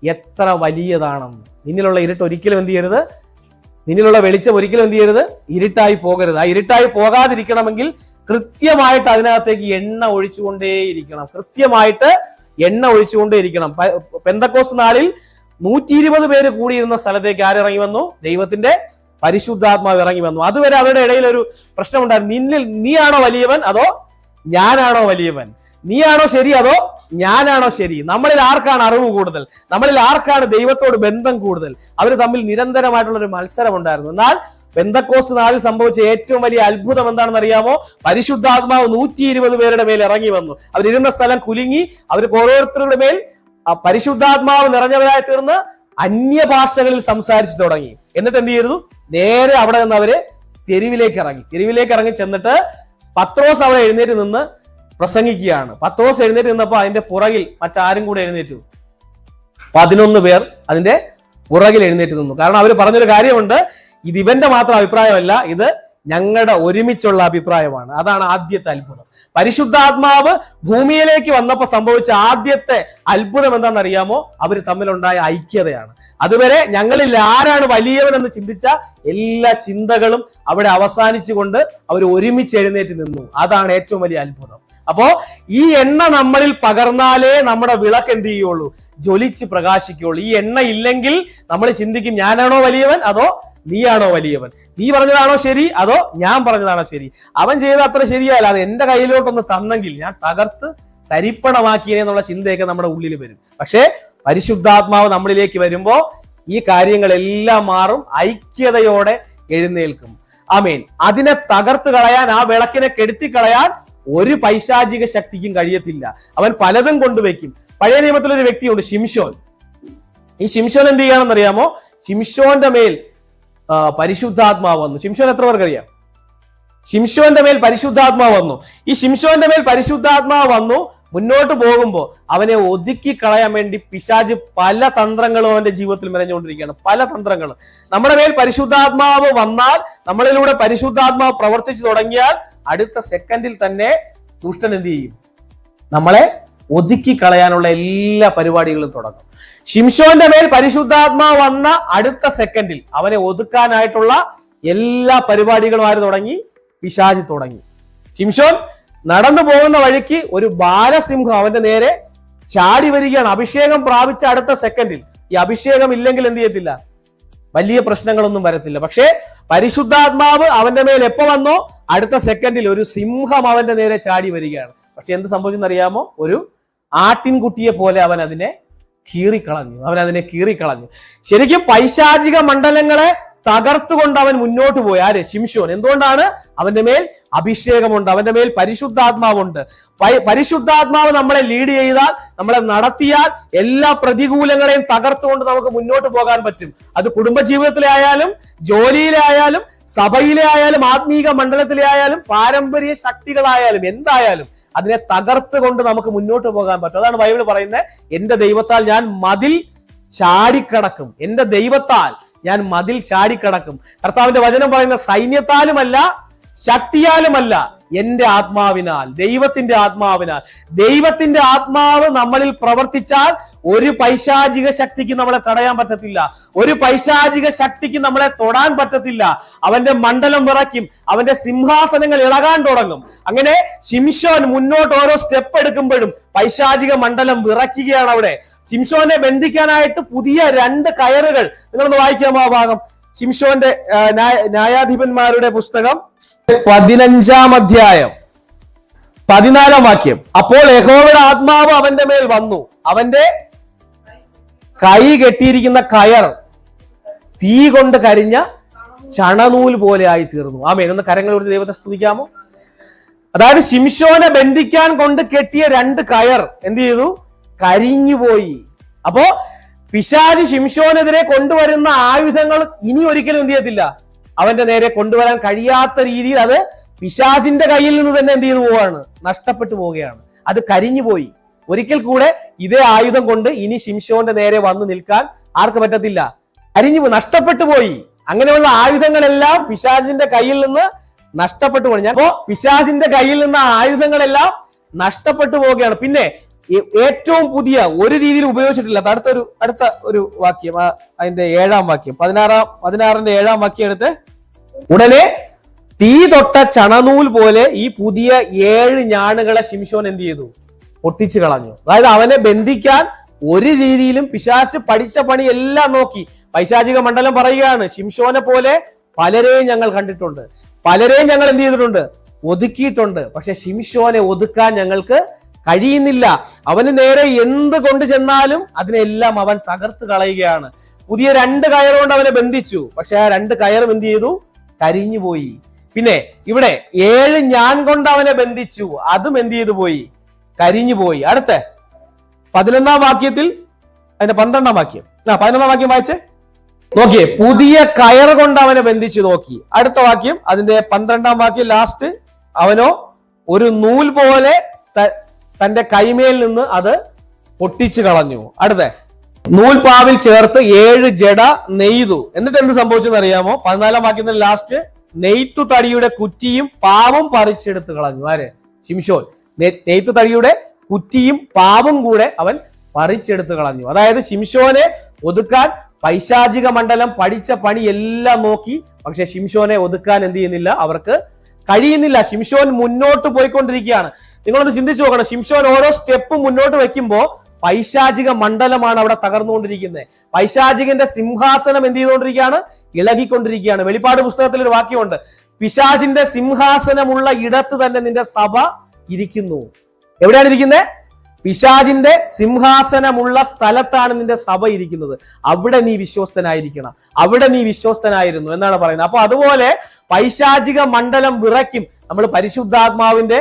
എത്ര വലിയതാണെന്ന്. നിന്നിലുള്ള ഇരുട്ട് ഒരിക്കലും എന്ത് ചെയ്യരുത്? നിന്നിലുള്ള വെളിച്ചം ഒരിക്കലും എന്ത് ചെയ്യരുത്? ഇരുട്ടായി പോകരുത്. ആ ഇരുട്ടായി പോകാതിരിക്കണമെങ്കിൽ കൃത്യമായിട്ട് അതിനകത്തേക്ക് എണ്ണ ഒഴിച്ചുകൊണ്ടേയിരിക്കണം. കൃത്യമായിട്ട് എണ്ണ ഒഴിച്ചുകൊണ്ടേയിരിക്കണം. പെന്തക്കോസ്ത് നാളിൽ 120 പേര് കൂടിയിരുന്ന സ്ഥലത്തേക്ക് ആരിറങ്ങി വന്നു? ദൈവത്തിന്റെ പരിശുദ്ധാത്മാവ് ഇറങ്ങി വന്നു. അതുവരെ അവരുടെ ഇടയിൽ ഒരു പ്രശ്നമുണ്ടായിരുന്നു. നീയാണോ വലിയവൻ അതോ ഞാനാണോ വലിയവൻ? നീയാണോ ശരി അതോ ഞാനാണോ ശരി? നമ്മളിൽ ആർക്കാണ് അറിവ് കൂടുതൽ? നമ്മളിൽ ആർക്കാണ് ദൈവത്തോട് ബന്ധം കൂടുതൽ? അവർ തമ്മിൽ നിരന്തരമായിട്ടുള്ള ഒരു മത്സരം ഉണ്ടായിരുന്നു. എന്നാൽ പെന്തക്കോസ്ത് നാളിൽ സംഭവിച്ച ഏറ്റവും വലിയ അത്ഭുതം എന്താണെന്ന് അറിയാമോ? പരിശുദ്ധാത്മാവ് 120 പേരുടെ മേൽ ഇറങ്ങി വന്നു. അവരിരുന്ന സ്ഥലം കുലുങ്ങി. അവർക്ക് ഓരോരുത്തരുടെ മേൽ പരിശുദ്ധാത്മാവ് നിറഞ്ഞവരായി തീർന്ന് അന്യഭാഷകളിൽ സംസാരിച്ചു തുടങ്ങി. എന്നിട്ട് എന്ത് ചെയ്തു? നേരെ അവിടെ നിന്ന് അവര് തെരുവിലേക്ക് ഇറങ്ങി ചെന്നിട്ട് പത്രോസ് അവിടെ എഴുന്നേറ്റ് നിന്ന് പ്രസംഗിക്കുകയാണ്. പത്രോസ് എഴുന്നേറ്റ് നിന്നപ്പോ അതിന്റെ പുറകിൽ മറ്റാരും കൂടെ എഴുന്നേറ്റു? 11 പേർ അതിന്റെ പുറകിൽ എഴുന്നേറ്റ് നിന്നു. കാരണം അവർ പറഞ്ഞൊരു കാര്യമുണ്ട്, ഇത് ഇവന്റെ മാത്രം അഭിപ്രായമല്ല, ഇത് ഞങ്ങളുടെ ഒരുമിച്ചുള്ള അഭിപ്രായമാണ്. അതാണ് ആദ്യത്തെ അത്ഭുതം. പരിശുദ്ധാത്മാവ് ഭൂമിയിലേക്ക് വന്നപ്പോൾ സംഭവിച്ച ആദ്യത്തെ അത്ഭുതം എന്താണെന്ന് അറിയാമോ? അവർ തമ്മിലുണ്ടായ ഐക്യതയാണ്. അതുവരെ ഞങ്ങളിൽ ആരാണ് വലിയവൻ എന്ന് ചിന്തിച്ച എല്ലാ ചിന്തകളും അവിടെ അവസാനിച്ചുകൊണ്ട് അവർ ഒരുമിച്ച് എഴുന്നേറ്റ് നിന്നു. അതാണ് ഏറ്റവും വലിയ അത്ഭുതം. അപ്പോ ഈ എണ്ണ നമ്മളിൽ പകർന്നാലേ നമ്മുടെ വിളക്ക് എന്ത് ചെയ്യുള്ളൂ? ജ്വലിച്ച് പ്രകാശിക്കുകയുള്ളൂ. ഈ എണ്ണ ഇല്ലെങ്കിൽ നമ്മൾ ചിന്തിക്കും, ഞാനാണോ വലിയവൻ അതോ നീയാണോ വലിയവൻ? നീ പറഞ്ഞതാണോ ശരി അതോ ഞാൻ പറഞ്ഞതാണോ ശരി? അവൻ ചെയ്ത അത്ര ശരിയല്ല, അത് എന്റെ കയ്യിലോട്ടൊന്ന് തന്നെങ്കിൽ ഞാൻ തകർത്ത് തരിപ്പണമാക്കിയേ എന്നുള്ള ചിന്തയൊക്കെ നമ്മുടെ ഉള്ളിൽ വരും. പക്ഷേ പരിശുദ്ധാത്മാവ് നമ്മളിലേക്ക് വരുമ്പോ ഈ കാര്യങ്ങളെല്ലാം മാറും. ഐക്യതയോടെ എഴുന്നേൽക്കും. ആമേൻ. അതിനെ തകർത്ത് കളയാൻ, ആ വിളക്കിനെ കെടുത്തിക്കളയാൻ ഒരു പൈശാചിക ശക്തിക്കും കഴിയത്തില്ല. അവൻ പലതും കൊണ്ടുവയ്ക്കും. പഴയ നിയമത്തിലൊരു വ്യക്തിയുണ്ട്, ശിംശോൻ. ഈ ശിംശോൻ എന്ത് ചെയ്യാണെന്ന് അറിയാമോ? ശിംശോന്റെ മേൽ പരിശുദ്ധാത്മാവ് വന്നു. ശിംശോൻ എത്ര പേർക്ക് അറിയാം? ശിംശോന്റെ മേൽ പരിശുദ്ധാത്മാവ് വന്നു. ഈ ശിംശോന്റെ മേൽ പരിശുദ്ധാത്മാവ് വന്നു. മുന്നോട്ട് പോകുമ്പോൾ അവനെ ഒതുക്കി കളയാൻ വേണ്ടി പിശാച് പല തന്ത്രങ്ങളും അവന്റെ ജീവിതത്തിൽ മെനഞ്ഞുകൊണ്ടിരിക്കുകയാണ്. പല തന്ത്രങ്ങളും. നമ്മുടെ മേൽ പരിശുദ്ധാത്മാവ് വന്നാൽ, നമ്മളിലൂടെ പരിശുദ്ധാത്മാവ് പ്രവർത്തിച്ചു തുടങ്ങിയാൽ അടുത്ത സെക്കൻഡിൽ തന്നെ ദുഷ്ടൻ എന്ത് ചെയ്യും? നമ്മളെ ഒതുക്കി കളയാനുള്ള എല്ലാ പരിപാടികളും തുടങ്ങും. ശിംശോന്റെ മേൽ പരിശുദ്ധാത്മാവ് വന്ന അടുത്ത സെക്കൻഡിൽ അവനെ ഒതുക്കാനായിട്ടുള്ള എല്ലാ പരിപാടികളും ആര് തുടങ്ങി? പിശാച് തുടങ്ങി. ശിംശോൻ നടന്നു പോകുന്ന വഴിക്ക് ഒരു ബാലസിംഹം അവന്റെ നേരെ ചാടി വരികയാണ്. അഭിഷേകം പ്രാപിച്ച അടുത്ത സെക്കൻഡിൽ. ഈ അഭിഷേകം ഇല്ലെങ്കിൽ എന്ത് ചെയ്യത്തില്ല? വലിയ പ്രശ്നങ്ങളൊന്നും വരത്തില്ല. പക്ഷേ പരിശുദ്ധാത്മാവ് അവന്റെ മേൽ എപ്പോ വന്നോ അടുത്ത സെക്കൻഡിൽ ഒരു സിംഹം അവന്റെ നേരെ ചാടി വരികയാണ്. പക്ഷെ എന്ത് സംഭവിച്ചെന്നറിയാമോ? ഒരു ആട്ടിൻകുട്ടിയെ പോലെ അവൻ അതിനെ കീറിക്കളഞ്ഞു. ശരിക്കും പൈശാചിക മണ്ഡലങ്ങളെ തകർത്തുകൊണ്ട് അവൻ മുന്നോട്ട് പോയി. ആര്? ശിംശോൻ. എന്തുകൊണ്ടാണ്? അവന്റെ മേൽ അഭിഷേകമുണ്ട്, അവന്റെ മേൽ പരിശുദ്ധാത്മാവുണ്ട്. പരിശുദ്ധാത്മാവ് നമ്മളെ ലീഡ് ചെയ്താൽ, നമ്മളെ നടത്തിയാൽ എല്ലാ പ്രതികൂലങ്ങളെയും തകർത്തുകൊണ്ട് നമുക്ക് മുന്നോട്ട് പോകാൻ പറ്റും. അത് കുടുംബജീവിതത്തിലെ ആയാലും, ജോലിയിലെ ആയാലും, സഭയിലെ ആയാലും, ആത്മീക മണ്ഡലത്തിലെ ആയാലും, പാരമ്പര്യ ശക്തികളായാലും, എന്തായാലും അതിനെ തകർത്തുകൊണ്ട് നമുക്ക് മുന്നോട്ട് പോകാൻ പറ്റും. അതാണ് ബൈബിൾ പറയുന്നത്, എന്റെ ദൈവത്താൽ ഞാൻ മതിൽ ചാടിക്കടക്കും. എന്റെ ദൈവത്താൽ ഞാൻ മതിൽ ചാടിക്കടക്കും. കർത്താവിന്റെ വചനം പറയുന്ന സൈന്യത്താലുമല്ല, ശക്തിയാലുമല്ല, എന്റെ ആത്മാവിനാൽ, ദൈവത്തിന്റെ ആത്മാവിനാൽ. ദൈവത്തിന്റെ ആത്മാവ് നമ്മളിൽ പ്രവർത്തിച്ചാൽ ഒരു പൈശാചിക ശക്തിക്ക് നമ്മളെ തടയാൻ പറ്റത്തില്ല. ഒരു പൈശാചിക ശക്തിക്ക് നമ്മളെ തൊടാൻ പറ്റത്തില്ല. അവന്റെ മണ്ഡലം വിറയ്ക്കും, അവന്റെ സിംഹാസനങ്ങൾ ഇളകാൻ തുടങ്ങും. അങ്ങനെ ശിംശോൻ മുന്നോട്ട് ഓരോ സ്റ്റെപ്പ് എടുക്കുമ്പോഴും പൈശാചിക മണ്ഡലം വിറയ്ക്കുകയാണ്. അവിടെ ശിംശോനെ ബന്ധിക്കാനായിട്ട് പുതിയ 2 കയറുകൾ, നിങ്ങളൊന്ന് വായിക്കാമോ ആ ഭാഗം? ശിംശോന്റെ ന്യായാധിപന്മാരുടെ പുസ്തകം 15-ാം അധ്യായം 14-ാം വാക്യം. അപ്പോൾ യഹോവയുടെ ആത്മാവ് അവന്റെ മേൽ വന്നു, അവന്റെ കൈ കെട്ടിയിരിക്കുന്ന കയർ തീ കൊണ്ട് കരിഞ്ഞ ചണനൂൽ പോലെ ആയി തീർന്നു. ആമേൻ. ഒന്ന് കരങ്ങൾ കൊടുത്ത് ദൈവത്തെ സ്തുതിക്കാമോ? അതായത് ശിംശോനെ ബന്ധിക്കാൻ കൊണ്ട് കെട്ടിയ 2 കയർ എന്ത് ചെയ്തു? കരിഞ്ഞുപോയി. അപ്പോ പിശാച് ശിംശോനെതിരെ കൊണ്ടുവരുന്ന ആയുധങ്ങൾ ഇനി ഒരിക്കലും എന്ത് ചെയ്യത്തില്ല, അവന്റെ നേരെ കൊണ്ടുവരാൻ കഴിയാത്ത രീതിയിൽ അത് പിശാചിന്റെ കയ്യിൽ നിന്ന് തന്നെ എന്ത് ചെയ്തു പോവാണ്? നഷ്ടപ്പെട്ടു പോവുകയാണ്. അത് കരിഞ്ഞു പോയി. ഒരിക്കൽ കൂടെ ഇതേ ആയുധം കൊണ്ട് ഇനി ശിംശോന്റെ നേരെ വന്നു നിൽക്കാൻ ആർക്ക് പറ്റത്തില്ല? കരിഞ്ഞു പോയി, നഷ്ടപ്പെട്ടു പോയി. അങ്ങനെയുള്ള ആയുധങ്ങളെല്ലാം പിശാചിന്റെ കയ്യിൽ നിന്ന് നഷ്ടപ്പെട്ടു പോയി. അപ്പോ പിശാചിന്റെ കയ്യിൽ നിന്ന് ആയുധങ്ങളെല്ലാം നഷ്ടപ്പെട്ടു പോവുകയാണ്. പിന്നെ ഏറ്റവും പുതിയ ഒരു രീതിയിൽ ഉപയോഗിച്ചിട്ടില്ല. അടുത്ത ഒരു വാക്യം, അതിന്റെ 7-ാം വാക്യം, 16-ന്റെ 7-ാം വാക്യം എടുത്ത്, ഉടനെ തീ തൊട്ട ചണനൂൽ പോലെ ഈ പുതിയ 7 ഞാണുകളെ ശിംശോൻ എന്ത് ചെയ്തു? പൊട്ടിച്ചു കളഞ്ഞു. അതായത് അവനെ ബന്ധിക്കാൻ ഒരു രീതിയിലും പിശാച് പഠിച്ച പണി എല്ലാം നോക്കി. പൈശാചിക മണ്ഡലം പറയുകയാണ്, ശിംശോനെ പോലെ പലരെയും ഞങ്ങൾ കണ്ടിട്ടുണ്ട്, പലരെയും ഞങ്ങൾ എന്ത് ചെയ്തിട്ടുണ്ട്? ഒതുക്കിയിട്ടുണ്ട്. പക്ഷെ ശിംശോനെ ഒതുക്കാൻ ഞങ്ങൾക്ക് കഴിയുന്നില്ല. അവന് നേരെ എന്ത് കൊണ്ടു ചെന്നാലും അതിനെല്ലാം അവൻ തകർത്ത് കളയുകയാണ്. പുതിയ 2 കയറുകൊണ്ട് അവനെ ബന്ധിച്ചു. പക്ഷെ ആ 2 കയറും എന്ത് ചെയ്തു? കരിഞ്ഞുപോയി. പിന്നെ ഇവിടെ 7 ഞാൻ കൊണ്ട് അവനെ ബന്ധിച്ചു, അതും എന്ത് ചെയ്തു പോയി? കരിഞ്ഞുപോയി. അടുത്ത 11-ാം വാക്യത്തിൽ, അതിന്റെ 12-ാം വാക്യം, 11-ാം വാക്യം വായിച്ചേ നോക്കിയേ. പുതിയ കയർ കൊണ്ട് അവനെ ബന്ധിച്ചു നോക്കി. അടുത്ത വാക്യം, അതിന്റെ 12-ാം വാക്യം ലാസ്റ്റ്, അവനോ ഒരു നൂൽ പോലെ തന്റെ കൈമേൽ നിന്ന് അത് പൊട്ടിച്ചു കളഞ്ഞു. അടുത്ത നൂൽപാവിൽ ചേർത്ത് 7 ജട നെയ്തു. എന്നിട്ട് എന്ത് സംഭവിച്ചെന്ന് അറിയാമോ? 14-ാം വാക്യത്തിൽ ലാസ്റ്റ്, നെയ്ത്തു തടിയുടെ കുറ്റിയും പാവും പറിച്ചെടുത്ത് കളഞ്ഞു. ആര്? ശിംശോൻ. നെയ്ത്തു തടിയുടെ കുറ്റിയും പാവും കൂടെ അവൻ പറിച്ചെടുത്ത് കളഞ്ഞു. അതായത് ശിംശോനെ ഒതുക്കാൻ പൈശാചിക മണ്ഡലം പഠിച്ച പണി എല്ലാം നോക്കി. പക്ഷെ ശിംശോനെ ഒതുക്കാൻ എന്ത് ചെയ്യുന്നില്ല? അവർക്ക് കഴിയുന്നില്ല. ശിംശോൻ മുന്നോട്ട് പോയിക്കൊണ്ടിരിക്കുകയാണ്. നിങ്ങളൊന്ന് ചിന്തിച്ചു നോക്കണം. ശിംശോൻ ഓരോ സ്റ്റെപ്പ് മുന്നോട്ട് വെക്കുമ്പോ പൈശാചിക മണ്ഡലമാണ് അവിടെ തകർന്നുകൊണ്ടിരിക്കുന്നത്. പൈശാചികന്റെ സിംഹാസനം എന്ത് ചെയ്തുകൊണ്ടിരിക്കുകയാണ്? ഇളകിക്കൊണ്ടിരിക്കുകയാണ്. വെളിപ്പാട് പുസ്തകത്തിൽ ഒരു വാക്യമുണ്ട്, പിശാചിന്റെ സിംഹാസനമുള്ള ഇടത്ത് തന്നെ നിന്റെ സഭ ഇരിക്കുന്നു. എവിടെയാണ് ഇരിക്കുന്നത്? പിശാചിന്റെ സിംഹാസനമുള്ള സ്ഥലത്താണ് നിന്റെ സഭ ഇരിക്കുന്നത്. അവിടെ നീ വിശ്വസ്തനായിരിക്കണം. അവിടെ നീ വിശ്വസ്തനായിരുന്നു എന്നാണ് പറയുന്നത്. അപ്പൊ അതുപോലെ പൈശാചിക മണ്ഡലം വിറയ്ക്കും. നമ്മൾ പരിശുദ്ധാത്മാവിന്റെ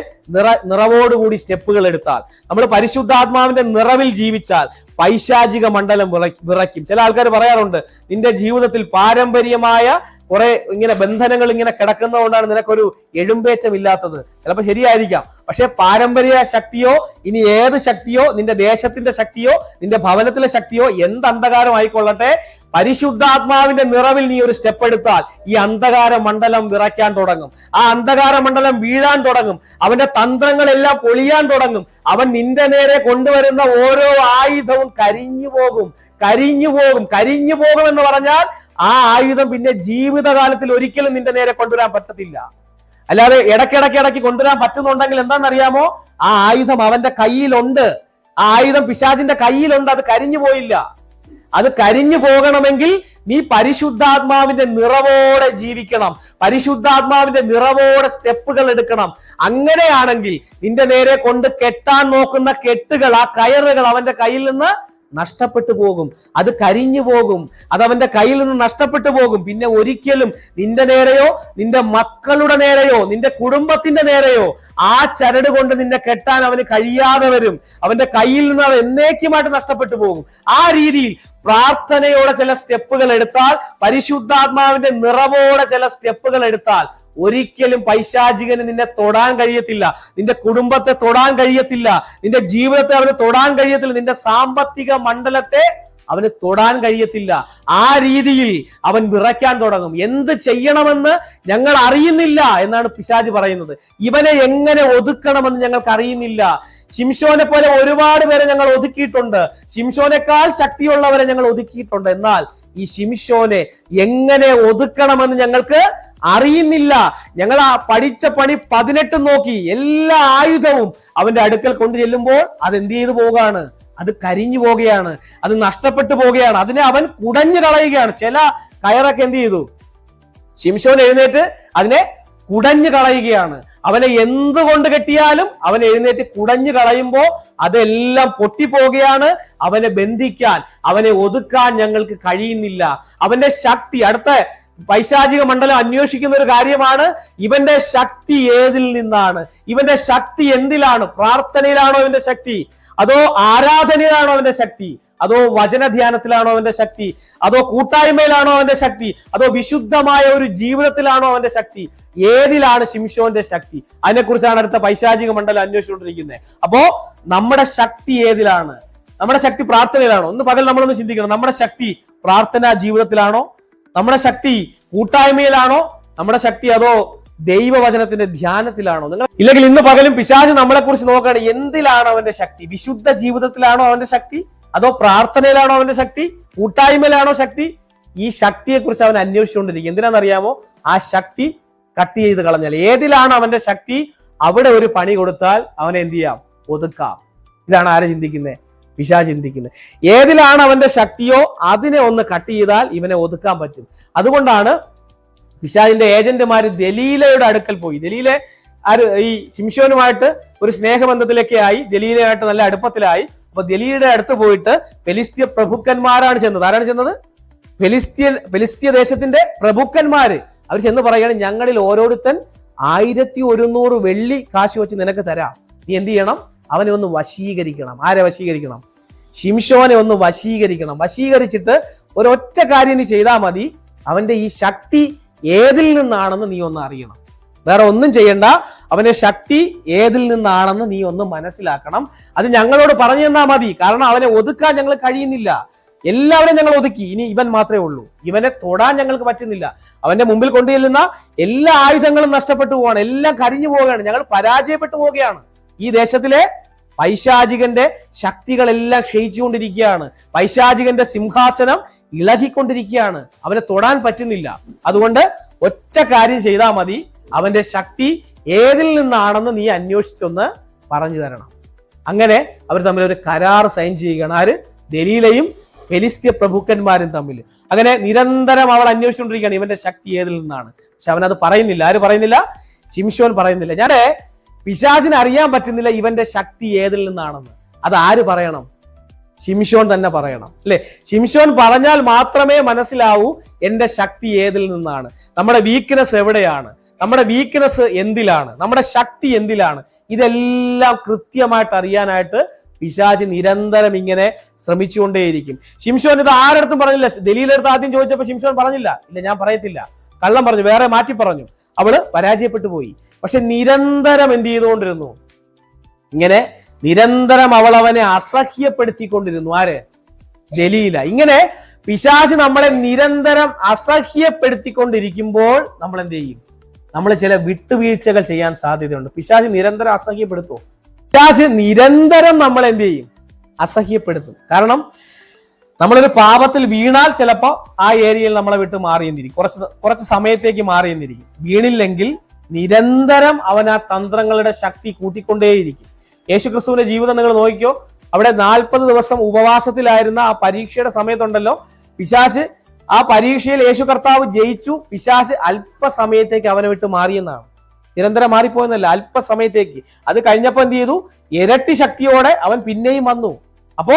നിറവോടുകൂടി സ്റ്റെപ്പുകൾ എടുത്താൽ, നമ്മൾ പരിശുദ്ധാത്മാവിന്റെ നിറവിൽ ജീവിച്ചാൽ പൈശാചിക മണ്ഡലം വിറയ്ക്കും. ചില ആൾക്കാർ പറയാറുണ്ട്, നിന്റെ ജീവിതത്തിൽ പാരമ്പര്യമായ കുറെ ഇങ്ങനെ ബന്ധനങ്ങൾ ഇങ്ങനെ കിടക്കുന്നതുകൊണ്ടാണ് നിനക്കൊരു എഴുമ്പേറ്റം ഇല്ലാത്തത്. ചിലപ്പോൾ ശരിയായിരിക്കാം. പക്ഷെ പാരമ്പര്യ ശക്തിയോ ഇനി ഏത് ശക്തിയോ, നിന്റെ ദേശത്തിന്റെ ശക്തിയോ നിന്റെ ഭവനത്തിലെ ശക്തിയോ എന്ത് അന്ധകാരം ആയിക്കൊള്ളട്ടെ, പരിശുദ്ധാത്മാവിന്റെ നിറവിൽ നീ ഒരു സ്റ്റെപ്പ് എടുത്താൽ ഈ അന്ധകാര മണ്ഡലം വിറയ്ക്കാൻ തുടങ്ങും. ആ അന്ധകാര മണ്ഡലം വീഴാൻ തുടങ്ങും. അവന്റെ തന്ത്രങ്ങളെല്ലാം പൊളിയാൻ തുടങ്ങും. അവൻ നിന്റെ നേരെ കൊണ്ടുവരുന്ന ഓരോ ആയുധവും കരിഞ്ഞു പോകും. കരിഞ്ഞു പോകും എന്ന് പറഞ്ഞാൽ ആ ആയുധം പിന്നെ ജീവിതകാലത്തിൽ ഒരിക്കലും നിന്റെ നേരെ കൊണ്ടുവരാൻ പറ്റത്തില്ല. അല്ലാതെ ഇടയ്ക്കിടയ്ക്ക് കൊണ്ടുവരാൻ പറ്റുന്നുണ്ടെങ്കിൽ എന്താണെന്നറിയാമോ? ആ ആയുധം അവന്റെ കയ്യിലുണ്ട്. ആ ആയുധം പിശാചിന്റെ കയ്യിലുണ്ട്. അത് കരിഞ്ഞു പോയില്ല. അത് കരിഞ്ഞു പോകണമെങ്കിൽ നീ പരിശുദ്ധാത്മാവിന്റെ നിറവോടെ ജീവിക്കണം. പരിശുദ്ധാത്മാവിന്റെ നിറവോടെ സ്റ്റെപ്പുകൾ എടുക്കണം. അങ്ങനെയാണെങ്കിൽ നിന്റെ നേരെ കൊണ്ട് കെട്ടാൻ നോക്കുന്ന കെട്ടുകൾ, ആ കയറുകൾ അവന്റെ കയ്യിൽ നിന്ന് നഷ്ടപ്പെട്ടു പോകും. അത് കരിഞ്ഞു പോകും. അത് അവന്റെ കയ്യിൽ നിന്ന് നഷ്ടപ്പെട്ടു പോകും. പിന്നെ ഒരിക്കലും നിന്റെ നേരെയോ നിന്റെ മക്കളുടെ നേരെയോ നിന്റെ കുടുംബത്തിന്റെ നേരെയോ ആ ചരട് കൊണ്ട് നിന്നെ കെട്ടാൻ അവന് കഴിയാതെ വരും. അവന്റെ കയ്യിൽ നിന്ന് അത് എന്നേക്കുമായിട്ട് നഷ്ടപ്പെട്ടു പോകും. ആ രീതിയിൽ പ്രാർത്ഥനയോടെ ചില സ്റ്റെപ്പുകൾ എടുത്താൽ, പരിശുദ്ധാത്മാവിന്റെ നിറവോടെ ചില സ്റ്റെപ്പുകൾ എടുത്താൽ ഒരിക്കലും പൈശാചികന് നിന്നെ തൊടാൻ കഴിയത്തില്ല. നിന്റെ കുടുംബത്തെ തൊടാൻ കഴിയത്തില്ല. നിന്റെ ജീവിതത്തെ അവന് തൊടാൻ കഴിയത്തില്ല. നിന്റെ സാമ്പത്തിക മണ്ഡലത്തെ അവന് തൊടാൻ കഴിയത്തില്ല. ആ രീതിയിൽ അവൻ വിറയ്ക്കാൻ തുടങ്ങും. എന്ത് ചെയ്യണമെന്ന് ഞങ്ങൾ അറിയുന്നില്ല എന്നാണ് പിശാച് പറയുന്നത്. ഇവനെ എങ്ങനെ ഒതുക്കണമെന്ന് ഞങ്ങൾക്ക് അറിയുന്നില്ല. ശിംശോനെ പോലെ ഒരുപാട് പേരെ ഞങ്ങൾ ഒതുക്കിയിട്ടുണ്ട്, ശിംശോനേക്കാൾ ശക്തിയുള്ളവരെ ഞങ്ങൾ ഒതുക്കിയിട്ടുണ്ട്. എന്നാൽ ഈ ശിംശോനെ എങ്ങനെ ഒതുക്കണമെന്ന് ഞങ്ങൾക്ക് അറിയുന്നില്ല. ഞങ്ങൾ ആ പഠിച്ച പണി 18 നോക്കി, എല്ലാ ആയുധവും അവന്റെ അടുക്കൽ കൊണ്ടു ചെല്ലുമ്പോൾ അത് എന്ത് ചെയ്തു പോവുകയാണ്? അത് കരിഞ്ഞു പോവുകയാണ്, അത് നഷ്ടപ്പെട്ടു പോവുകയാണ്, അതിനെ അവൻ കുടഞ്ഞു കളയുകയാണ്. ചില കയറൊക്കെ എന്ത് ചെയ്തു? ശിംശോൻ എഴുന്നേറ്റ് അതിനെ കുടഞ്ഞു കളയുകയാണ്. അവനെ എന്തുകൊണ്ട് കെട്ടിയാലും അവൻ എഴുന്നേറ്റ് കുടഞ്ഞു കളയുമ്പോൾ അതെല്ലാം പൊട്ടിപ്പോവുകയാണ്. അവനെ ബന്ധിക്കാൻ, അവനെ ഒതുക്കാൻ ഞങ്ങൾക്ക് കഴിയുന്നില്ല. അവന്റെ ശക്തി, അടുത്ത പൈശാചിക മണ്ഡലം അന്വേഷിക്കുന്ന ഒരു കാര്യമാണ്, ഇവന്റെ ശക്തി ഏതിൽ നിന്നാണ്? ഇവന്റെ ശക്തി എന്തിലാണ്? പ്രാർത്ഥനയിലാണോ ഇവന്റെ ശക്തി? അതോ ആരാധനയിലാണോ അവന്റെ ശക്തി? അതോ വചനധ്യാനത്തിലാണോ അവന്റെ ശക്തി? അതോ കൂട്ടായ്മയിലാണോ അവന്റെ ശക്തി? അതോ വിശുദ്ധമായ ഒരു ജീവിതത്തിലാണോ അവന്റെ ശക്തി? ഏതിലാണ് ശിംശോന്റെ ശക്തി? അതിനെക്കുറിച്ചാണ് അടുത്ത പൈശാചിക മണ്ഡലം അന്വേഷിച്ചുകൊണ്ടിരിക്കുന്നത്. അപ്പോ നമ്മുടെ ശക്തി ഏതിലാണ്? നമ്മുടെ ശക്തി പ്രാർത്ഥനയിലാണോ? ഒന്ന് പകൽ നമ്മളൊന്ന് ചിന്തിക്കണം. നമ്മുടെ ശക്തി പ്രാർത്ഥനാ ജീവിതത്തിലാണോ? നമ്മുടെ ശക്തി കൂട്ടായ്മയിലാണോ? നമ്മുടെ ശക്തി അതോ ദൈവവചനത്തിന്റെ ധ്യാനത്തിലാണോ? നിങ്ങൾ ഇല്ലെങ്കിൽ ഇന്ന് പകലും പിശാച് നമ്മളെ കുറിച്ച് നോക്കുകയാണ്. എന്തിലാണ് അവന്റെ ശക്തി? വിശുദ്ധ ജീവിതത്തിലാണോ അവന്റെ ശക്തി? അതോ പ്രാർത്ഥനയിലാണോ അവന്റെ ശക്തി? കൂട്ടായ്മയിലാണോ ശക്തി? ഈ ശക്തിയെ കുറിച്ച് അവൻ അന്വേഷിച്ചുകൊണ്ടിരിക്കും. എന്തിനാണെന്നറിയാമോ? ആ ശക്തി കട്ട് ചെയ്ത് കളഞ്ഞാൽ, ഏതിലാണ് അവന്റെ ശക്തി, അവിടെ ഒരു പണി കൊടുത്താൽ അവനെ എന്ത് ചെയ്യാം? ഒതുക്കാം. ഇതാണ് ആരെ ചിന്തിക്കുന്നത്? പിശാച് ചിന്തിക്കുന്നത്. ഏതിലാണ് അവന്റെ ശക്തിയോ അതിനെ ഒന്ന് കട്ട് ചെയ്താൽ ഇവനെ ഒതുക്കാൻ പറ്റും. അതുകൊണ്ടാണ് പിശാചിന്റെ ഏജന്റുമാര് ദലീലയുടെ അടുക്കൽ പോയി. ദലീല ഈ ശിംശോനുമായിട്ട് ഒരു സ്നേഹബന്ധത്തിലൊക്കെ ആയി, ദലീലയായിട്ട് നല്ല അടുപ്പത്തിലായി. അപ്പൊ ദലീലയുടെ അടുത്ത് പോയിട്ട് ഫെലിസ്തീയ പ്രഭുക്കന്മാരാണ് ചെന്നത്. ആരാണ് ചെന്നത്? ഫെലിസ്തീയ ദേശത്തിന്റെ പ്രഭുക്കന്മാര്. അവർ ചെന്ന് പറയുകയാണ്, ഞങ്ങളിൽ ഓരോരുത്തൻ 1100 വെള്ളി കാശ് വെച്ച് നിനക്ക് തരാം. നീ എന്ത് ചെയ്യണം? അവനെ ഒന്ന് വശീകരിക്കണം. ആരെ വശീകരിക്കണം? ശിംശോനെ ഒന്ന് വശീകരിക്കണം. വശീകരിച്ചിട്ട് ഒരൊറ്റ കാര്യം നീ ചെയ്താൽ മതി, അവന്റെ ഈ ശക്തി ഏതിൽ നിന്നാണെന്ന് നീ ഒന്ന് അറിയണം. വേറെ ഒന്നും ചെയ്യണ്ട. അവന്റെ ശക്തി ഏതിൽ നിന്നാണെന്ന് നീ ഒന്ന് മനസ്സിലാക്കണം. അത് ഞങ്ങളോട് പറഞ്ഞു തന്നാൽ മതി. കാരണം അവനെ ഒതുക്കാൻ ഞങ്ങൾ കഴിയുന്നില്ല. എല്ലാവരെയും ഞങ്ങൾ ഒതുക്കി, ഇനി ഇവൻ മാത്രമേ ഉള്ളൂ. ഇവനെ തൊടാൻ ഞങ്ങൾക്ക് പറ്റുന്നില്ല. അവന്റെ മുമ്പിൽ കൊണ്ടുചെല്ലുന്ന എല്ലാ ആയുധങ്ങളും നഷ്ടപ്പെട്ടു പോവാണ്, എല്ലാം കരിഞ്ഞു പോവുകയാണ്. ഞങ്ങൾ പരാജയപ്പെട്ടു പോവുകയാണ്. ഈ ദേശത്തിലെ പൈശാചികന്റെ ശക്തികളെല്ലാം ക്ഷയിച്ചുകൊണ്ടിരിക്കുകയാണ്. പൈശാചികന്റെ സിംഹാസനം ഇളകിക്കൊണ്ടിരിക്കുകയാണ്. അവനെ തൊടാൻ പറ്റുന്നില്ല. അതുകൊണ്ട് ഒറ്റ കാര്യം ചെയ്താൽ മതി, അവന്റെ ശക്തി ഏതിൽ നിന്നാണെന്ന് നീ അന്വേഷിച്ചൊന്ന് പറഞ്ഞു തരണം. അങ്ങനെ അവർ തമ്മിൽ ഒരു കരാർ സൈൻ ചെയ്യുകയാണ്. ആര്? ദലീലയും ഫെലിസ്തീയ പ്രഭുക്കന്മാരും തമ്മിൽ. അങ്ങനെ നിരന്തരം അവൾ അന്വേഷിച്ചുകൊണ്ടിരിക്കുകയാണ് ഇവന്റെ ശക്തി ഏതിൽ നിന്നാണ്. പക്ഷെ അവനത് പറയുന്നില്ല. ആര് പറയുന്നില്ല? ശിംശോൻ പറയുന്നില്ല. പിശാചിന് അറിയാൻ പറ്റുന്നില്ല ഇവന്റെ ശക്തി ഏതിൽ നിന്നാണെന്ന്. അത് ആര് പറയണം? ശിംശോൻ തന്നെ പറയണം, അല്ലെ? ശിംശോൻ പറഞ്ഞാൽ മാത്രമേ മനസ്സിലാവൂ എന്റെ ശക്തി ഏതിൽ നിന്നാണ്, നമ്മുടെ വീക്ക്നെസ് എവിടെയാണ്, നമ്മുടെ വീക്ക്നെസ് എന്തിലാണ്, നമ്മുടെ ശക്തി എന്തിലാണ്. ഇതെല്ലാം കൃത്യമായിട്ട് അറിയാനായിട്ട് പിശാച് നിരന്തരം ഇങ്ങനെ ശ്രമിച്ചുകൊണ്ടേയിരിക്കും. ശിംശോൻ ഇത് ആരടുത്തും പറഞ്ഞില്ല. ദലീലയുടെ അടുത്ത് ആദ്യം ചോദിച്ചപ്പോൾ ശിംശോൻ പറഞ്ഞില്ല, ഇല്ല ഞാൻ പറയത്തില്ല, കള്ളം പറഞ്ഞു, വേറെ മാറ്റി പറഞ്ഞു. അവള് പരാജയപ്പെട്ടു പോയി. പക്ഷെ നിരന്തരം എന്ത് ചെയ്തുകൊണ്ടിരുന്നു? ഇങ്ങനെ നിരന്തരം അവൾ അവനെ അസഹ്യപ്പെടുത്തിക്കൊണ്ടിരുന്നു. ആര്? ദലീല. ഇങ്ങനെ പിശാച് നമ്മളെ നിരന്തരം അസഹ്യപ്പെടുത്തിക്കൊണ്ടിരിക്കുമ്പോൾ നമ്മൾ എന്ത് ചെയ്യും? നമ്മൾ ചില വിട്ടുവീഴ്ചകൾ ചെയ്യാൻ സാധ്യതയുണ്ട്. പിശാച് നിരന്തരം അസഹ്യപ്പെടുത്തുമോ? പിശാച് നിരന്തരം നമ്മൾ എന്ത് ചെയ്യും? അസഹ്യപ്പെടുത്തും. കാരണം നമ്മളൊരു പാപത്തിൽ വീണാൽ ചിലപ്പോൾ ആ ഏരിയയിൽ നമ്മളെ വിട്ട് മാറിയെന്നിരിക്കും, കുറച്ച് സമയത്തേക്ക് മാറിയെന്നിരിക്കും. വീണില്ലെങ്കിൽ നിരന്തരം അവൻ ആ തന്ത്രങ്ങളുടെ ശക്തി കൂട്ടിക്കൊണ്ടേയിരിക്കും. യേശുക്രിസ്തുവിന്റെ ജീവിതം നിങ്ങൾ നോക്കിക്കോ. അവിടെ 40 ദിവസം ഉപവാസത്തിലായിരുന്ന ആ പരീക്ഷയുടെ സമയത്തുണ്ടല്ലോ, പിശാച് ആ പരീക്ഷയിൽ യേശു കർത്താവ് ജയിച്ചു. പിശാച് അല്പസമയത്തേക്ക് അവനെ വിട്ട് മാറിയെന്നാണ്. നിരന്തരം മാറിപ്പോയെന്നല്ല, അല്പസമയത്തേക്ക്. അത് കഴിഞ്ഞപ്പോൾ എന്ത് ചെയ്തു? ഇരട്ടി ശക്തിയോടെ അവൻ പിന്നെയും വന്നു. അപ്പോ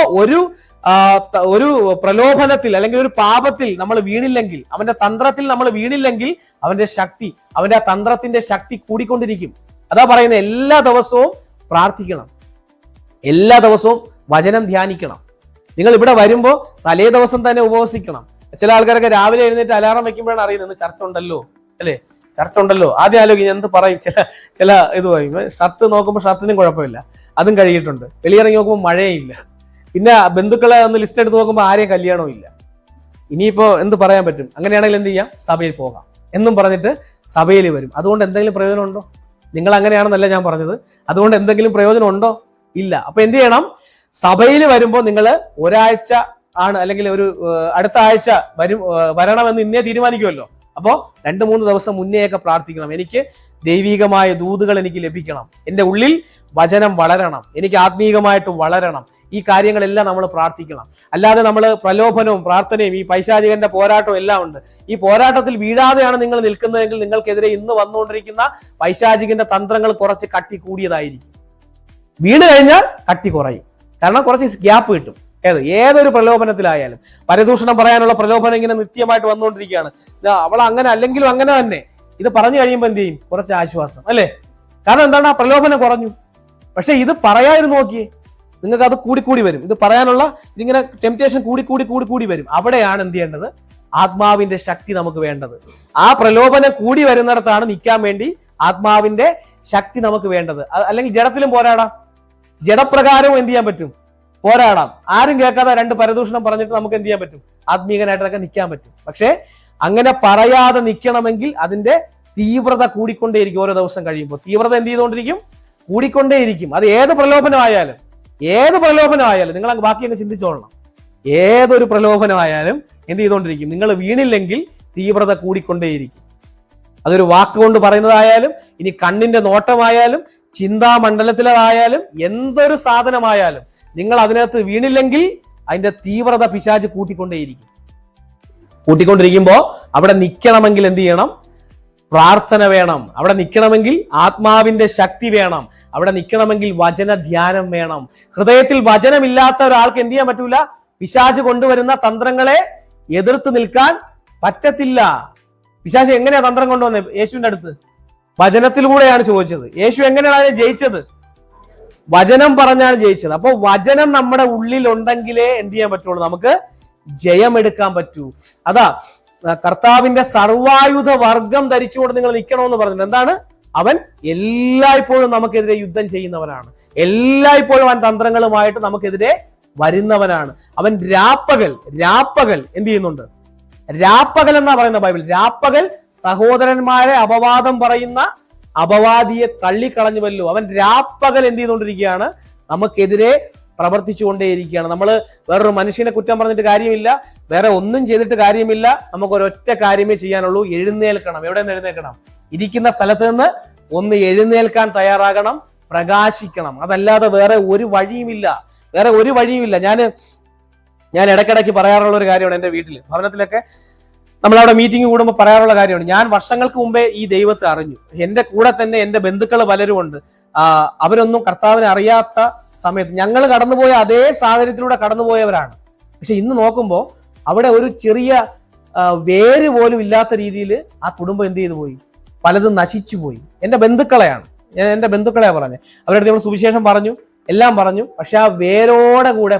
ഒരു പ്രലോഭനത്തിൽ അല്ലെങ്കിൽ ഒരു പാപത്തിൽ നമ്മൾ വീണില്ലെങ്കിൽ, അവന്റെ തന്ത്രത്തിൽ നമ്മൾ വീണില്ലെങ്കിൽ അവന്റെ ശക്തി, അവന്റെ ആ തന്ത്രത്തിന്റെ ശക്തി കൂടിക്കൊണ്ടിരിക്കും. അതാ പറയുന്നത്, എല്ലാ ദിവസവും പ്രാർത്ഥിക്കണം, എല്ലാ ദിവസവും വചനം ധ്യാനിക്കണം. നിങ്ങൾ ഇവിടെ വരുമ്പോൾ തലേ ദിവസം തന്നെ ഉപവസിക്കണം. ചില ആൾക്കാരൊക്കെ രാവിലെ എഴുന്നേറ്റ് അലാറം വെക്കുമ്പോഴാണ് അറിയുന്നത് ചർച്ച ഉണ്ടല്ലോ, അല്ലേ? ചർച്ച ഉണ്ടല്ലോ. ആദ്യം ആലോചിക്കും എന്ത് പറയും. ചില ഇത് പറയും. ഷർട്ട് നോക്കുമ്പോൾ ഷർട്ടിനും കുഴപ്പമില്ല, അതും കഴുകിയിട്ടുണ്ട്. വെളിയിറങ്ങി നോക്കുമ്പോൾ മഴയില്ല. പിന്നെ ബന്ധുക്കളെ ഒന്ന് ലിസ്റ്റ് എടുത്ത് നോക്കുമ്പോൾ ആരെയും കല്യാണവും ഇല്ല. ഇനിയിപ്പോ എന്ത് പറയാൻ പറ്റും? അങ്ങനെയാണെങ്കിൽ എന്ത് ചെയ്യാം? സഭയിൽ പോകാം എന്നും പറഞ്ഞിട്ട് സഭയിൽ വരും. അതുകൊണ്ട് എന്തെങ്കിലും പ്രയോജനം ഉണ്ടോ? നിങ്ങൾ അങ്ങനെയാണെന്നല്ല ഞാൻ പറഞ്ഞത്. അതുകൊണ്ട് എന്തെങ്കിലും പ്രയോജനം ഉണ്ടോ? ഇല്ല. അപ്പൊ എന്ത് ചെയ്യണം? സഭയിൽ വരുമ്പോൾ നിങ്ങൾ ഒരാഴ്ച ആണ് അല്ലെങ്കിൽ ഒരു അടുത്ത ആഴ്ച വരണമെന്ന് ഇന്നേ തീരുമാനിക്കുമല്ലോ. അപ്പോൾ 2-3 ദിവസം മുന്നേയൊക്കെ പ്രാർത്ഥിക്കണം. എനിക്ക് ദൈവികമായ ദൂതുകൾ എനിക്ക് ലഭിക്കണം, എൻ്റെ ഉള്ളിൽ വചനം വളരണം, എനിക്ക് ആത്മീകമായിട്ട് വളരണം. ഈ കാര്യങ്ങളെല്ലാം നമ്മൾ പ്രാർത്ഥിക്കണം. അല്ലാതെ നമ്മൾ പ്രലോഭനവും പ്രാർത്ഥനയും ഈ പൈശാചികന്റെ പോരാട്ടവും എല്ലാം ഉണ്ട്. ഈ പോരാട്ടത്തിൽ വീഴാതെയാണ് നിങ്ങൾ നിൽക്കുന്നതെങ്കിൽ നിങ്ങൾക്കെതിരെ ഇന്ന് വന്നുകൊണ്ടിരിക്കുന്ന പൈശാചികന്റെ തന്ത്രങ്ങൾ കുറച്ച് കട്ടി കൂടിയതായിരിക്കും. വീണ് കഴിഞ്ഞാൽ കട്ടി കുറയും. കാരണം കുറച്ച് ഗ്യാപ്പ് കിട്ടും. ഏതൊരു പ്രലോഭനത്തിലായാലും പരദൂഷണം പറയാനുള്ള പ്രലോഭനം ഇങ്ങനെ നിത്യമായിട്ട് വന്നുകൊണ്ടിരിക്കുകയാണ്. അവൾ അങ്ങനെ അല്ലെങ്കിലും അങ്ങനെ തന്നെ. ഇത് പറഞ്ഞു കഴിയുമ്പോൾ എന്ത് ചെയ്യും? കുറച്ച് ആശ്വാസം അല്ലേ? കാരണം എന്താണ്? ആ പ്രലോഭനം കുറഞ്ഞു. പക്ഷെ ഇത് പറയാതിരുന്ന് നോക്കിയേ, നിങ്ങൾക്ക് അത് കൂടി വരും. ഇത് പറയാനുള്ള ഇതിങ്ങനെ ടെംപ്റ്റേഷൻ കൂടി വരും. അവിടെയാണ് എന്ത് ചെയ്യേണ്ടത്? ആത്മാവിന്റെ ശക്തി നമുക്ക് വേണ്ടത്. ആ പ്രലോഭനം കൂടി വരുന്നിടത്താണ് നിൽക്കാൻ വേണ്ടി ആത്മാവിന്റെ ശക്തി നമുക്ക് വേണ്ടത്. അല്ലെങ്കിൽ ജഡത്തിലും പോരാടാം, ജഡപ്രകാരവും എന്ത് ചെയ്യാൻ പറ്റും? പോരാടാം. ആരും കേൾക്കാതെ 2 പരദൂഷണം പറഞ്ഞിട്ട് നമുക്ക് എന്ത് ചെയ്യാൻ പറ്റും? ആത്മീയനായിട്ടൊക്കെ നിൽക്കാൻ പറ്റും. പക്ഷെ അങ്ങനെ പറയാതെ നിൽക്കണമെങ്കിൽ അതിന്റെ തീവ്രത കൂടിക്കൊണ്ടേയിരിക്കും. ഓരോ ദിവസം കഴിയുമ്പോൾ തീവ്രത എന്ത് ചെയ്തുകൊണ്ടിരിക്കും? കൂടിക്കൊണ്ടേയിരിക്കും. അത് ഏത് പ്രലോഭനമായാലും നിങ്ങൾ ബാക്കി അങ്ങ് ചിന്തിച്ചോളണം. ഏതൊരു പ്രലോഭനമായാലും എന്ത് ചെയ്തുകൊണ്ടിരിക്കും? നിങ്ങൾ വീണില്ലെങ്കിൽ തീവ്രത കൂടിക്കൊണ്ടേയിരിക്കും. അതൊരു വാക്കുകൊണ്ട് പറയുന്നതായാലും, ഇനി കണ്ണിന്റെ നോട്ടമായാലും, ചിന്താമണ്ഡലത്തിലായാലും, എന്തൊരു സാധനമായാലും നിങ്ങൾ അതിനകത്ത് വീണില്ലെങ്കിൽ അതിന്റെ തീവ്രത പിശാച് കൂട്ടിക്കൊണ്ടിരിക്കുമ്പോ അവിടെ നിൽക്കണമെങ്കിൽ എന്ത് ചെയ്യണം? പ്രാർത്ഥന വേണം. അവിടെ നിൽക്കണമെങ്കിൽ ആത്മാവിന്റെ ശക്തി വേണം. അവിടെ നിൽക്കണമെങ്കിൽ വചന ധ്യാനം വേണം. ഹൃദയത്തിൽ വചനമില്ലാത്ത ഒരാൾക്ക് എന്ത് ചെയ്യാൻ പറ്റൂല? പിശാച് കൊണ്ടുവരുന്ന തന്ത്രങ്ങളെ എതിർത്ത് നിൽക്കാൻ പറ്റത്തില്ല. പിശാച് എങ്ങനെയാ തന്ത്രം കൊണ്ടുവന്നത്? യേശുവിന്റെ അടുത്ത് വചനത്തിലൂടെയാണ് ചോദിച്ചത്. യേശു എങ്ങനെയാണ് അതിനെ ജയിച്ചത്? വചനം പറഞ്ഞാണ് ജയിച്ചത്. അപ്പൊ വചനം നമ്മുടെ ഉള്ളിൽ ഉണ്ടെങ്കിലേ എന്ത് ചെയ്യാൻ പറ്റുള്ളൂ? നമുക്ക് ജയമെടുക്കാൻ പറ്റൂ. അതാ കർത്താവിന്റെ സർവായുധ വർഗം ധരിച്ചുകൊണ്ട് നിങ്ങൾ നിൽക്കണമെന്ന് പറഞ്ഞിട്ടുണ്ട്. എന്താണ്? അവൻ എല്ലായ്പ്പോഴും നമുക്കെതിരെ യുദ്ധം ചെയ്യുന്നവനാണ്. എല്ലായ്പ്പോഴും അവൻ തന്ത്രങ്ങളുമായിട്ട് നമുക്കെതിരെ വരുന്നവനാണ്. അവൻ രാപ്പകൽ എന്ത് ചെയ്യുന്നുണ്ട്? രാപ്പകൽ എന്നാ പറയുന്ന ബൈബിൾ. രാപ്പകൽ സഹോദരന്മാരെ അപവാദം പറയുന്ന അപവാദിയെ തള്ളിക്കളഞ്ഞുവല്ലോ. അവൻ രാപ്പകൽ എന്ത് ചെയ്തുകൊണ്ടിരിക്കുകയാണ്? നമുക്കെതിരെ പ്രവർത്തിച്ചുകൊണ്ടേയിരിക്കുകയാണ്. നമ്മൾ വേറൊരു മനുഷ്യനെ കുറ്റം പറഞ്ഞിട്ട് കാര്യമില്ല, വേറെ ഒന്നും ചെയ്തിട്ട് കാര്യമില്ല. നമുക്ക് ഒരൊറ്റ കാര്യമേ ചെയ്യാനുള്ളൂ: എഴുന്നേൽക്കണം. എവിടെ നിന്ന് എഴുന്നേൽക്കണം? ഇരിക്കുന്ന സ്ഥലത്ത് നിന്ന് ഒന്ന് എഴുന്നേൽക്കാൻ തയ്യാറാകണം, പ്രകാശിക്കണം. അതല്ലാതെ വേറെ ഒരു വഴിയുമില്ല. ഞാൻ ഇടയ്ക്കിടയ്ക്ക് പറയാറുള്ള ഒരു കാര്യമാണ്. എൻ്റെ വീട്ടിൽ ഭവനത്തിലൊക്കെ നമ്മളവിടെ മീറ്റിംഗ് കൂടുമ്പോൾ പറയാറുള്ള കാര്യമാണ്. ഞാൻ വർഷങ്ങൾക്ക് മുമ്പേ ഈ ദൈവത്തെ അറിഞ്ഞു. എൻ്റെ കൂടെ തന്നെ എൻ്റെ ബന്ധുക്കൾ പലരും ഉണ്ട്. അവരൊന്നും കർത്താവിനെ അറിയാത്ത സമയത്ത് ഞങ്ങൾ കടന്നുപോയ അതേ സാഹചര്യത്തിലൂടെ കടന്നുപോയവരാണ്. പക്ഷെ ഇന്ന് നോക്കുമ്പോൾ അവിടെ ഒരു ചെറിയ വേര് പോലും ഇല്ലാത്ത രീതിയിൽ ആ കുടുംബം എന്ത് ചെയ്തു പോയി? പലതും നശിച്ചു പോയി. എൻ്റെ ബന്ധുക്കളെയാണ് ഞാൻ പറഞ്ഞത്. അവരുടെ നമ്മൾ സുവിശേഷം പറഞ്ഞു, എല്ലാം പറഞ്ഞു. പക്ഷെ ആ വേരോടെ കൂടെ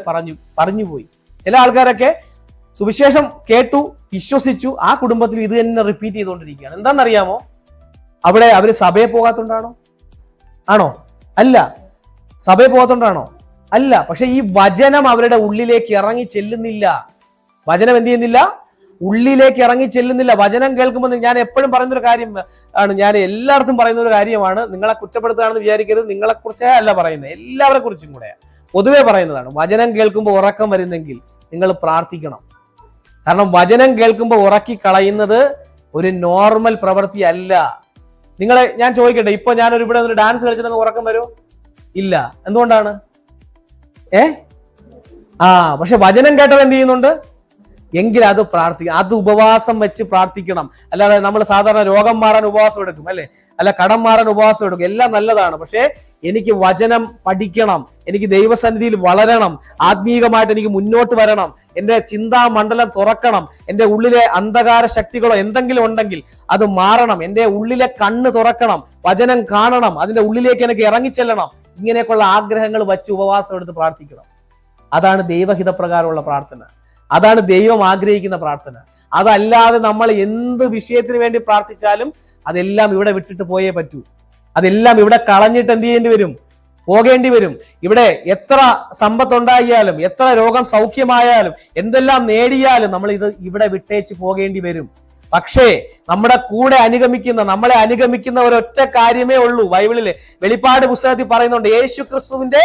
പറഞ്ഞു പോയി. ചില ആൾക്കാരൊക്കെ സുവിശേഷം കേട്ടു, വിശ്വസിച്ചു, ആ കുടുംബത്തിൽ ഇത് തന്നെ റിപ്പീറ്റ് ചെയ്തുകൊണ്ടിരിക്കുകയാണ്. എന്താണെന്നറിയാമോ? അവിടെ അവര് സഭയെ പോകാത്തോണ്ടാണോ? ആണോ? അല്ല. സഭയെ പോകാത്തോണ്ടാണോ? അല്ല. പക്ഷെ ഈ വചനം അവരുടെ ഉള്ളിലേക്ക് ഇറങ്ങി ചെല്ലുന്നില്ല. വചനം എന്ത് ചെയ്യുന്നില്ല? ഉള്ളിലേക്ക് ഇറങ്ങി ചെല്ലുന്നില്ല. വചനം കേൾക്കുമ്പോൾ ഞാൻ എപ്പോഴും പറയുന്നൊരു കാര്യം ആണ്, ഞാൻ എല്ലായിടത്തും പറയുന്ന ഒരു കാര്യമാണ്. നിങ്ങളെ കുറ്റപ്പെടുത്തുകയാണെന്ന് വിചാരിക്കരുത്. നിങ്ങളെ കുറിച്ചേ അല്ല പറയുന്നത്, എല്ലാവരെ കുറിച്ചും കൂടെ പൊതുവെ പറയുന്നതാണ്. വചനം കേൾക്കുമ്പോൾ ഉറക്കം വരുന്നെങ്കിൽ നിങ്ങൾ പ്രാർത്ഥിക്കണം. കാരണം വചനം കേൾക്കുമ്പോൾ ഉറക്കി കളയുന്നത് ഒരു നോർമൽ പ്രവൃത്തി അല്ല. ഞാൻ ചോദിക്കട്ടെ, ഇപ്പൊ ഞാനൊരു ഇവിടെ ഒരു ഡാൻസ് കളിച്ച് നിങ്ങൾക്ക് ഉറക്കം വരുമോ? ഇല്ല. എന്തുകൊണ്ടാണ്? പക്ഷെ വചനം കേട്ടത് എന്ത് ചെയ്യുന്നുണ്ട്? എങ്കിൽ അത് പ്രാർത്ഥിക്കണം. അത് ഉപവാസം വെച്ച് പ്രാർത്ഥിക്കണം. അല്ലാതെ നമ്മൾ സാധാരണ രോഗം മാറാൻ ഉപവാസം എടുക്കും, അല്ലെ? അല്ല, കടം മാറാൻ ഉപവാസം എടുക്കും. എല്ലാം നല്ലതാണ്. പക്ഷെ എനിക്ക് വചനം പഠിക്കണം, എനിക്ക് ദൈവസന്നിധിയിൽ വളരണം, ആത്മീയമായിട്ട് എനിക്ക് മുന്നോട്ട് വരണം, എന്റെ ചിന്താ മണ്ഡലം തുറക്കണം, എന്റെ ഉള്ളിലെ അന്ധകാര ശക്തികളോ എന്തെങ്കിലും ഉണ്ടെങ്കിൽ അത് മാറണം, എന്റെ ഉള്ളിലെ കണ്ണ് തുറക്കണം, വചനം കാണണം, അതിന്റെ ഉള്ളിലേക്ക് എനിക്ക് ഇറങ്ങിച്ചെല്ലണം. ഇങ്ങനെയൊക്കെയുള്ള ആഗ്രഹങ്ങൾ വച്ച് ഉപവാസം എടുത്ത് പ്രാർത്ഥിക്കണം. അതാണ് ദൈവഹിതപ്രകാരമുള്ള പ്രാർത്ഥന. അതാണ് ദൈവം ആഗ്രഹിക്കുന്ന പ്രാർത്ഥന. അതല്ലാതെ നമ്മൾ എന്ത് വിഷയത്തിന് വേണ്ടി പ്രാർത്ഥിച്ചാലും അതെല്ലാം ഇവിടെ വിട്ടിട്ട് പോയേ പറ്റൂ. അതെല്ലാം ഇവിടെ കളഞ്ഞിട്ട് എന്ത് ചെയ്യേണ്ടി വരും? പോകേണ്ടി വരും. ഇവിടെ എത്ര സമ്പത്തുണ്ടായാലും, എത്ര രോഗം സൗഖ്യമായാലും, എന്തെല്ലാം നേടിയാലും നമ്മൾ ഇവിടെ വിട്ടേച്ച് പോകേണ്ടി വരും. പക്ഷേ നമ്മുടെ കൂടെ നമ്മളെ അനുഗമിക്കുന്ന ഒരൊറ്റ കാര്യമേ ഉള്ളൂ. ബൈബിളില് വെളിപ്പാട് പുസ്തകത്തിൽ പറയുന്നുണ്ട്, യേശു ക്രിസ്തുവിന്റെ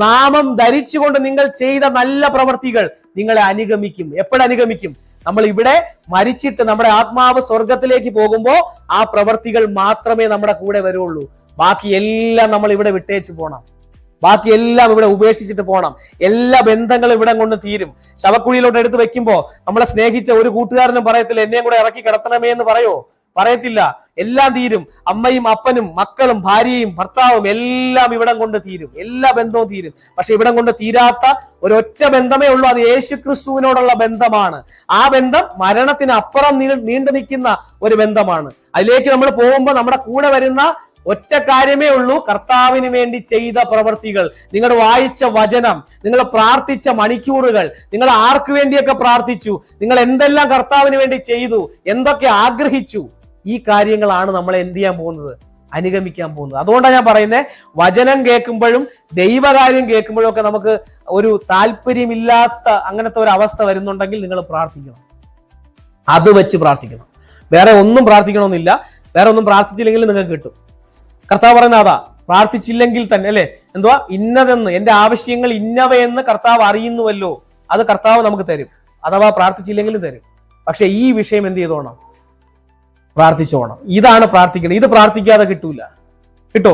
നാമം ധരിച്ചുകൊണ്ട് നിങ്ങൾ ചെയ്ത നല്ല പ്രവൃത്തികൾ നിങ്ങളെ അനുഗമിക്കും. എപ്പോഴനുഗമിക്കും? നമ്മൾ ഇവിടെ മരിച്ചിട്ട് നമ്മുടെ ആത്മാവ് സ്വർഗത്തിലേക്ക് പോകുമ്പോൾ ആ പ്രവൃത്തികൾ മാത്രമേ നമ്മുടെ കൂടെ വരുള്ളൂ. ബാക്കി എല്ലാം നമ്മൾ ഇവിടെ വിട്ടേച്ച് പോണം. ബാക്കി എല്ലാം ഇവിടെ ഉപേക്ഷിച്ചിട്ട് പോകണം. എല്ലാ ബന്ധങ്ങളും ഇവിടെ കൊണ്ട് തീരും. ശവക്കുഴിയിലോട്ട് എടുത്ത് വെക്കുമ്പോ നമ്മളെ സ്നേഹിച്ച ഒരു കൂട്ടുകാരനും പറയത്തില്ല എന്നെയും കൂടെ ഇറക്കി കിടത്തണമേ എന്ന് പറയത്തില്ല. എല്ലാം തീരും. അമ്മയും അപ്പനും മക്കളും ഭാര്യയും ഭർത്താവും എല്ലാം ഇവിടം കൊണ്ട് തീരും. എല്ലാ ബന്ധവും തീരും. പക്ഷെ ഇവിടം കൊണ്ട് തീരാത്ത ഒരൊറ്റ ബന്ധമേ ഉള്ളൂ. അത് യേശു ക്രിസ്തുവിനോടുള്ള ബന്ധമാണ്. ആ ബന്ധം മരണത്തിന് അപ്പുറം നീണ്ടു നിൽക്കുന്ന ഒരു ബന്ധമാണ്. അതിലേക്ക് നമ്മൾ പോകുമ്പോൾ നമ്മുടെ കൂടെ വരുന്ന ഒറ്റ കാര്യമേ ഉള്ളൂ, കർത്താവിന് വേണ്ടി ചെയ്ത പ്രവൃത്തികൾ, നിങ്ങൾ വായിച്ച വചനം, നിങ്ങൾ പ്രാർത്ഥിച്ച മണിക്കൂറുകൾ, നിങ്ങൾ ആർക്ക് വേണ്ടിയൊക്കെ പ്രാർത്ഥിച്ചു, നിങ്ങൾ എന്തെല്ലാം കർത്താവിന് വേണ്ടി ചെയ്തു, എന്തൊക്കെ ആഗ്രഹിച്ചു, ഈ കാര്യങ്ങളാണ് നമ്മളെ എന്ത് ചെയ്യാൻ പോകുന്നത്? അനുഗമിക്കാൻ പോകുന്നത്. അതുകൊണ്ടാണ് ഞാൻ പറയുന്നത്, വചനം കേൾക്കുമ്പോഴും ദൈവകാര്യം കേൾക്കുമ്പോഴും ഒക്കെ നമുക്ക് ഒരു താല്പര്യമില്ലാത്ത അങ്ങനത്തെ ഒരു അവസ്ഥ വരുന്നുണ്ടെങ്കിൽ നിങ്ങൾ പ്രാർത്ഥിക്കണം. അത് വെച്ച് പ്രാർത്ഥിക്കണം. വേറെ ഒന്നും പ്രാർത്ഥിക്കണമെന്നില്ല. വേറെ ഒന്നും പ്രാർത്ഥിച്ചില്ലെങ്കിൽ നിങ്ങൾക്ക് കിട്ടും. കർത്താവ് പറയുന്ന അതാ, പ്രാർത്ഥിച്ചില്ലെങ്കിൽ തന്നെ അല്ലെ എന്തുവാ, ഇന്നതെന്ന് എന്റെ ആവശ്യങ്ങൾ ഇന്നവയെന്ന് കർത്താവ് അറിയുന്നുവല്ലോ, അത് കർത്താവ് നമുക്ക് തരും. അഥവാ പ്രാർത്ഥിച്ചില്ലെങ്കിലും തരും. പക്ഷെ ഈ വിഷയം എന്ത് ചെയ്തോണം? പ്രാർത്ഥിച്ചോണം. ഇതാണ് പ്രാർത്ഥിക്കുന്നത്. ഇത് പ്രാർത്ഥിക്കാതെ കിട്ടൂല. കിട്ടോ?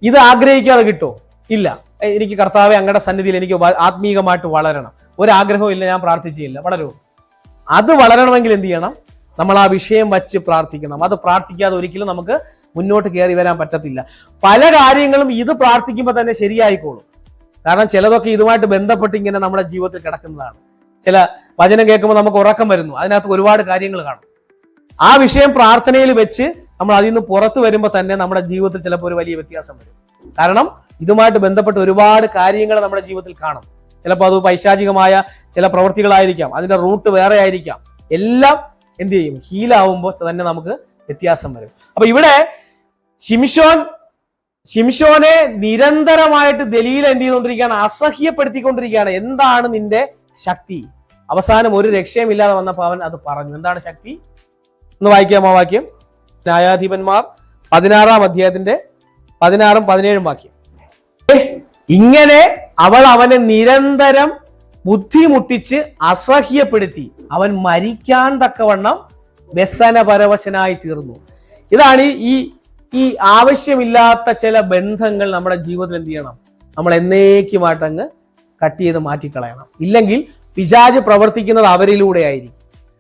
ഇത് ആഗ്രഹിക്കാതെ കിട്ടോ? ഇല്ല. എനിക്ക് കർത്താവെ അങ്ങയുടെ സന്നിധിയിൽ എനിക്ക് ആത്മീകമായിട്ട് വളരണം, ഒരാഗ്രഹവും ഇല്ല, ഞാൻ പ്രാർത്ഥിച്ചില്ല. വളരൂ. അത് വളരണമെങ്കിൽ എന്ത് ചെയ്യണം? നമ്മൾ ആ വിഷയം വച്ച് പ്രാർത്ഥിക്കണം. അത് പ്രാർത്ഥിക്കാതെ ഒരിക്കലും നമുക്ക് മുന്നോട്ട് കയറി വരാൻ പറ്റത്തില്ല. പല കാര്യങ്ങളും ഇത് പ്രാർത്ഥിക്കുമ്പോൾ തന്നെ ശരിയായിക്കോളും. കാരണം ചിലതൊക്കെ ഇതുമായിട്ട് ബന്ധപ്പെട്ട് ഇങ്ങനെ നമ്മുടെ ജീവിതത്തിൽ കിടക്കുന്നതാണ്. ചില വചനം കേൾക്കുമ്പോൾ നമുക്ക് ഉറക്കം വരുന്നു, അതിനകത്ത് ഒരുപാട് കാര്യങ്ങൾ കാണും. ആ വിഷയം പ്രാർത്ഥനയിൽ വെച്ച് നമ്മൾ അതിൽ നിന്ന് പുറത്തു വരുമ്പോൾ തന്നെ നമ്മുടെ ജീവിതത്തിൽ ചിലപ്പോൾ ഒരു വലിയ വ്യത്യാസം വരും. കാരണം ഇതുമായിട്ട് ബന്ധപ്പെട്ട് ഒരുപാട് കാര്യങ്ങൾ നമ്മുടെ ജീവിതത്തിൽ കാണും. ചിലപ്പോൾ അത് പൈശാചികമായ ചില പ്രവൃത്തികളായിരിക്കാം, അതിന്റെ റൂട്ട് വേറെ ആയിരിക്കാം. എല്ലാം എന്ത് ചെയ്യും? ഹീലാവുമ്പോൾ തന്നെ നമുക്ക് വ്യത്യാസം വരും. അപ്പൊ ഇവിടെ ശിംശോനെ നിരന്തരമായിട്ട് ദലീല എന്ത് ചെയ്തുകൊണ്ടിരിക്കുകയാണ്? അസഹ്യപ്പെടുത്തിക്കൊണ്ടിരിക്കുകയാണ്. എന്താണ് നിന്റെ ശക്തി? അവസാനം ഒരു രക്ഷയുമില്ലാതെ വന്നപ്പോൾ അവൻ അത് പറഞ്ഞു. എന്താണ് ശക്തി എന്ന് വായിക്കാമോ? വാക്യം ന്യായാധിപന്മാർ 16-ാം അധ്യായത്തിന്റെ 16-ഉം 17-ഉം വാക്യം. ഇങ്ങനെ അവൾ അവനെ നിരന്തരം ബുദ്ധിമുട്ടിച്ച് അസഹ്യപ്പെടുത്തി അവൻ മരിക്കാൻ തക്കവണ്ണം വ്യസനപരവശനായി തീർന്നു. ഇതാണ് ഈ ആവശ്യമില്ലാത്ത ചില ബന്ധങ്ങൾ നമ്മുടെ ജീവിതത്തിൽ എന്ത് ചെയ്യണം? നമ്മൾ എന്നേക്കുമായിട്ട് അങ്ങ് കട്ട് ചെയ്ത് മാറ്റിക്കളയണം. ഇല്ലെങ്കിൽ പിശാച് പ്രവർത്തിക്കുന്നത് അവരിലൂടെ ആയിരിക്കും.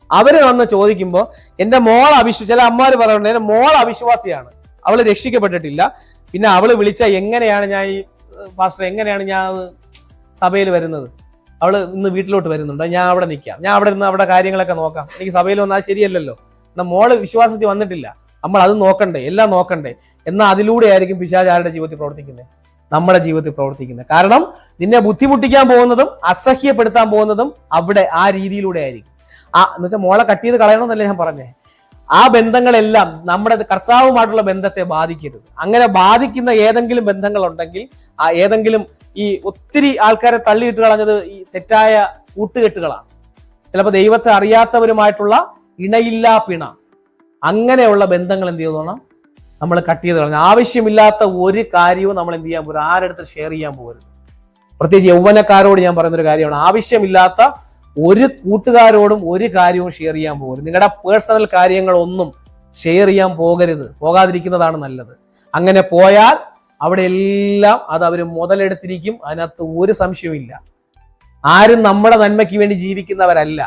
അവര് വന്ന് ചോദിക്കുമ്പോൾ എന്റെ മോൾ ചില അമ്മമാര് പറയുന്നത് എന്റെ മോൾ അവിശ്വാസിയാണ്, അവള് രക്ഷിക്കപ്പെട്ടിട്ടില്ല, പിന്നെ അവള് വിളിച്ച എങ്ങനെയാണ് എങ്ങനെയാണ് ഞാൻ സഭയിൽ വരുന്നത്, അവള് ഇന്ന് വീട്ടിലോട്ട് വരുന്നുണ്ട്, ഞാൻ അവിടെ നിൽക്കാം, ഞാൻ അവിടെ നിന്ന് അവിടെ കാര്യങ്ങളൊക്കെ നോക്കാം, എനിക്ക് സഭയിൽ വന്നാൽ ശരിയല്ലല്ലോ. എന്നാൽ മോള് വിശ്വാസത്തിൽ വന്നിട്ടില്ല, നമ്മൾ അത് നോക്കണ്ടേ, എല്ലാം നോക്കണ്ടേ. എന്നാൽ അതിലൂടെ ആയിരിക്കും പിശാച് ആരുടെ ജീവിതത്തിൽ പ്രവർത്തിക്കുന്നത്? നമ്മുടെ ജീവിതത്തിൽ പ്രവർത്തിക്കുന്നത്. കാരണം നിന്നെ ബുദ്ധിമുട്ടിക്കാൻ പോകുന്നതും അസഹ്യപ്പെടുത്താൻ പോകുന്നതും അവിടെ ആ രീതിയിലൂടെ ആയിരിക്കും. എന്ന് വെച്ചാൽ മോളെ കട്ട് ചെയ്ത് കളയണമെന്നല്ലേ ഞാൻ പറഞ്ഞേ. ആ ബന്ധങ്ങളെല്ലാം നമ്മുടെ കർത്താവുമായിട്ടുള്ള ബന്ധത്തെ ബാധിക്കരുത്. അങ്ങനെ ബാധിക്കുന്ന ഏതെങ്കിലും ബന്ധങ്ങൾ ഉണ്ടെങ്കിൽ ആ ഏതെങ്കിലും ഈ ഒത്തിരി ആൾക്കാരെ തള്ളിയിട്ട് കളഞ്ഞത് ഈ തെറ്റായ കൂട്ടുകെട്ടുകളാണ്. ചിലപ്പോൾ ദൈവത്തെ അറിയാത്തവരുമായിട്ടുള്ള ഇണയില്ലാ പിണ, അങ്ങനെയുള്ള ബന്ധങ്ങൾ എന്ത് ചെയ്തോണം നമ്മൾ കട്ട് ചെയ്ത് കളഞ്ഞു. ആവശ്യമില്ലാത്ത ഒരു കാര്യവും നമ്മൾ എന്ത് ചെയ്യാൻ പോലും ആരുടെ ഷെയർ ചെയ്യാൻ പോകരുത്. പ്രത്യേകിച്ച് യൗവനക്കാരോട് ഞാൻ പറയുന്ന ഒരു കാര്യമാണ്, ആവശ്യമില്ലാത്ത ഒരു കൂട്ടുകാരോടും ഒരു കാര്യവും ഷെയർ ചെയ്യാൻ പോകരുത്. നിങ്ങളുടെ പേഴ്സണൽ കാര്യങ്ങളൊന്നും ഷെയർ ചെയ്യാൻ പോകാതിരിക്കുന്നതാണ് നല്ലത്. അങ്ങനെ പോയാൽ അവിടെ എല്ലാം അത് അവർ മുതലെടുത്തിരിക്കും, അതിനകത്ത് ഒരു സംശയവുമില്ല. ആരും നമ്മുടെ നന്മയ്ക്ക് വേണ്ടി ജീവിക്കുന്നവരല്ല.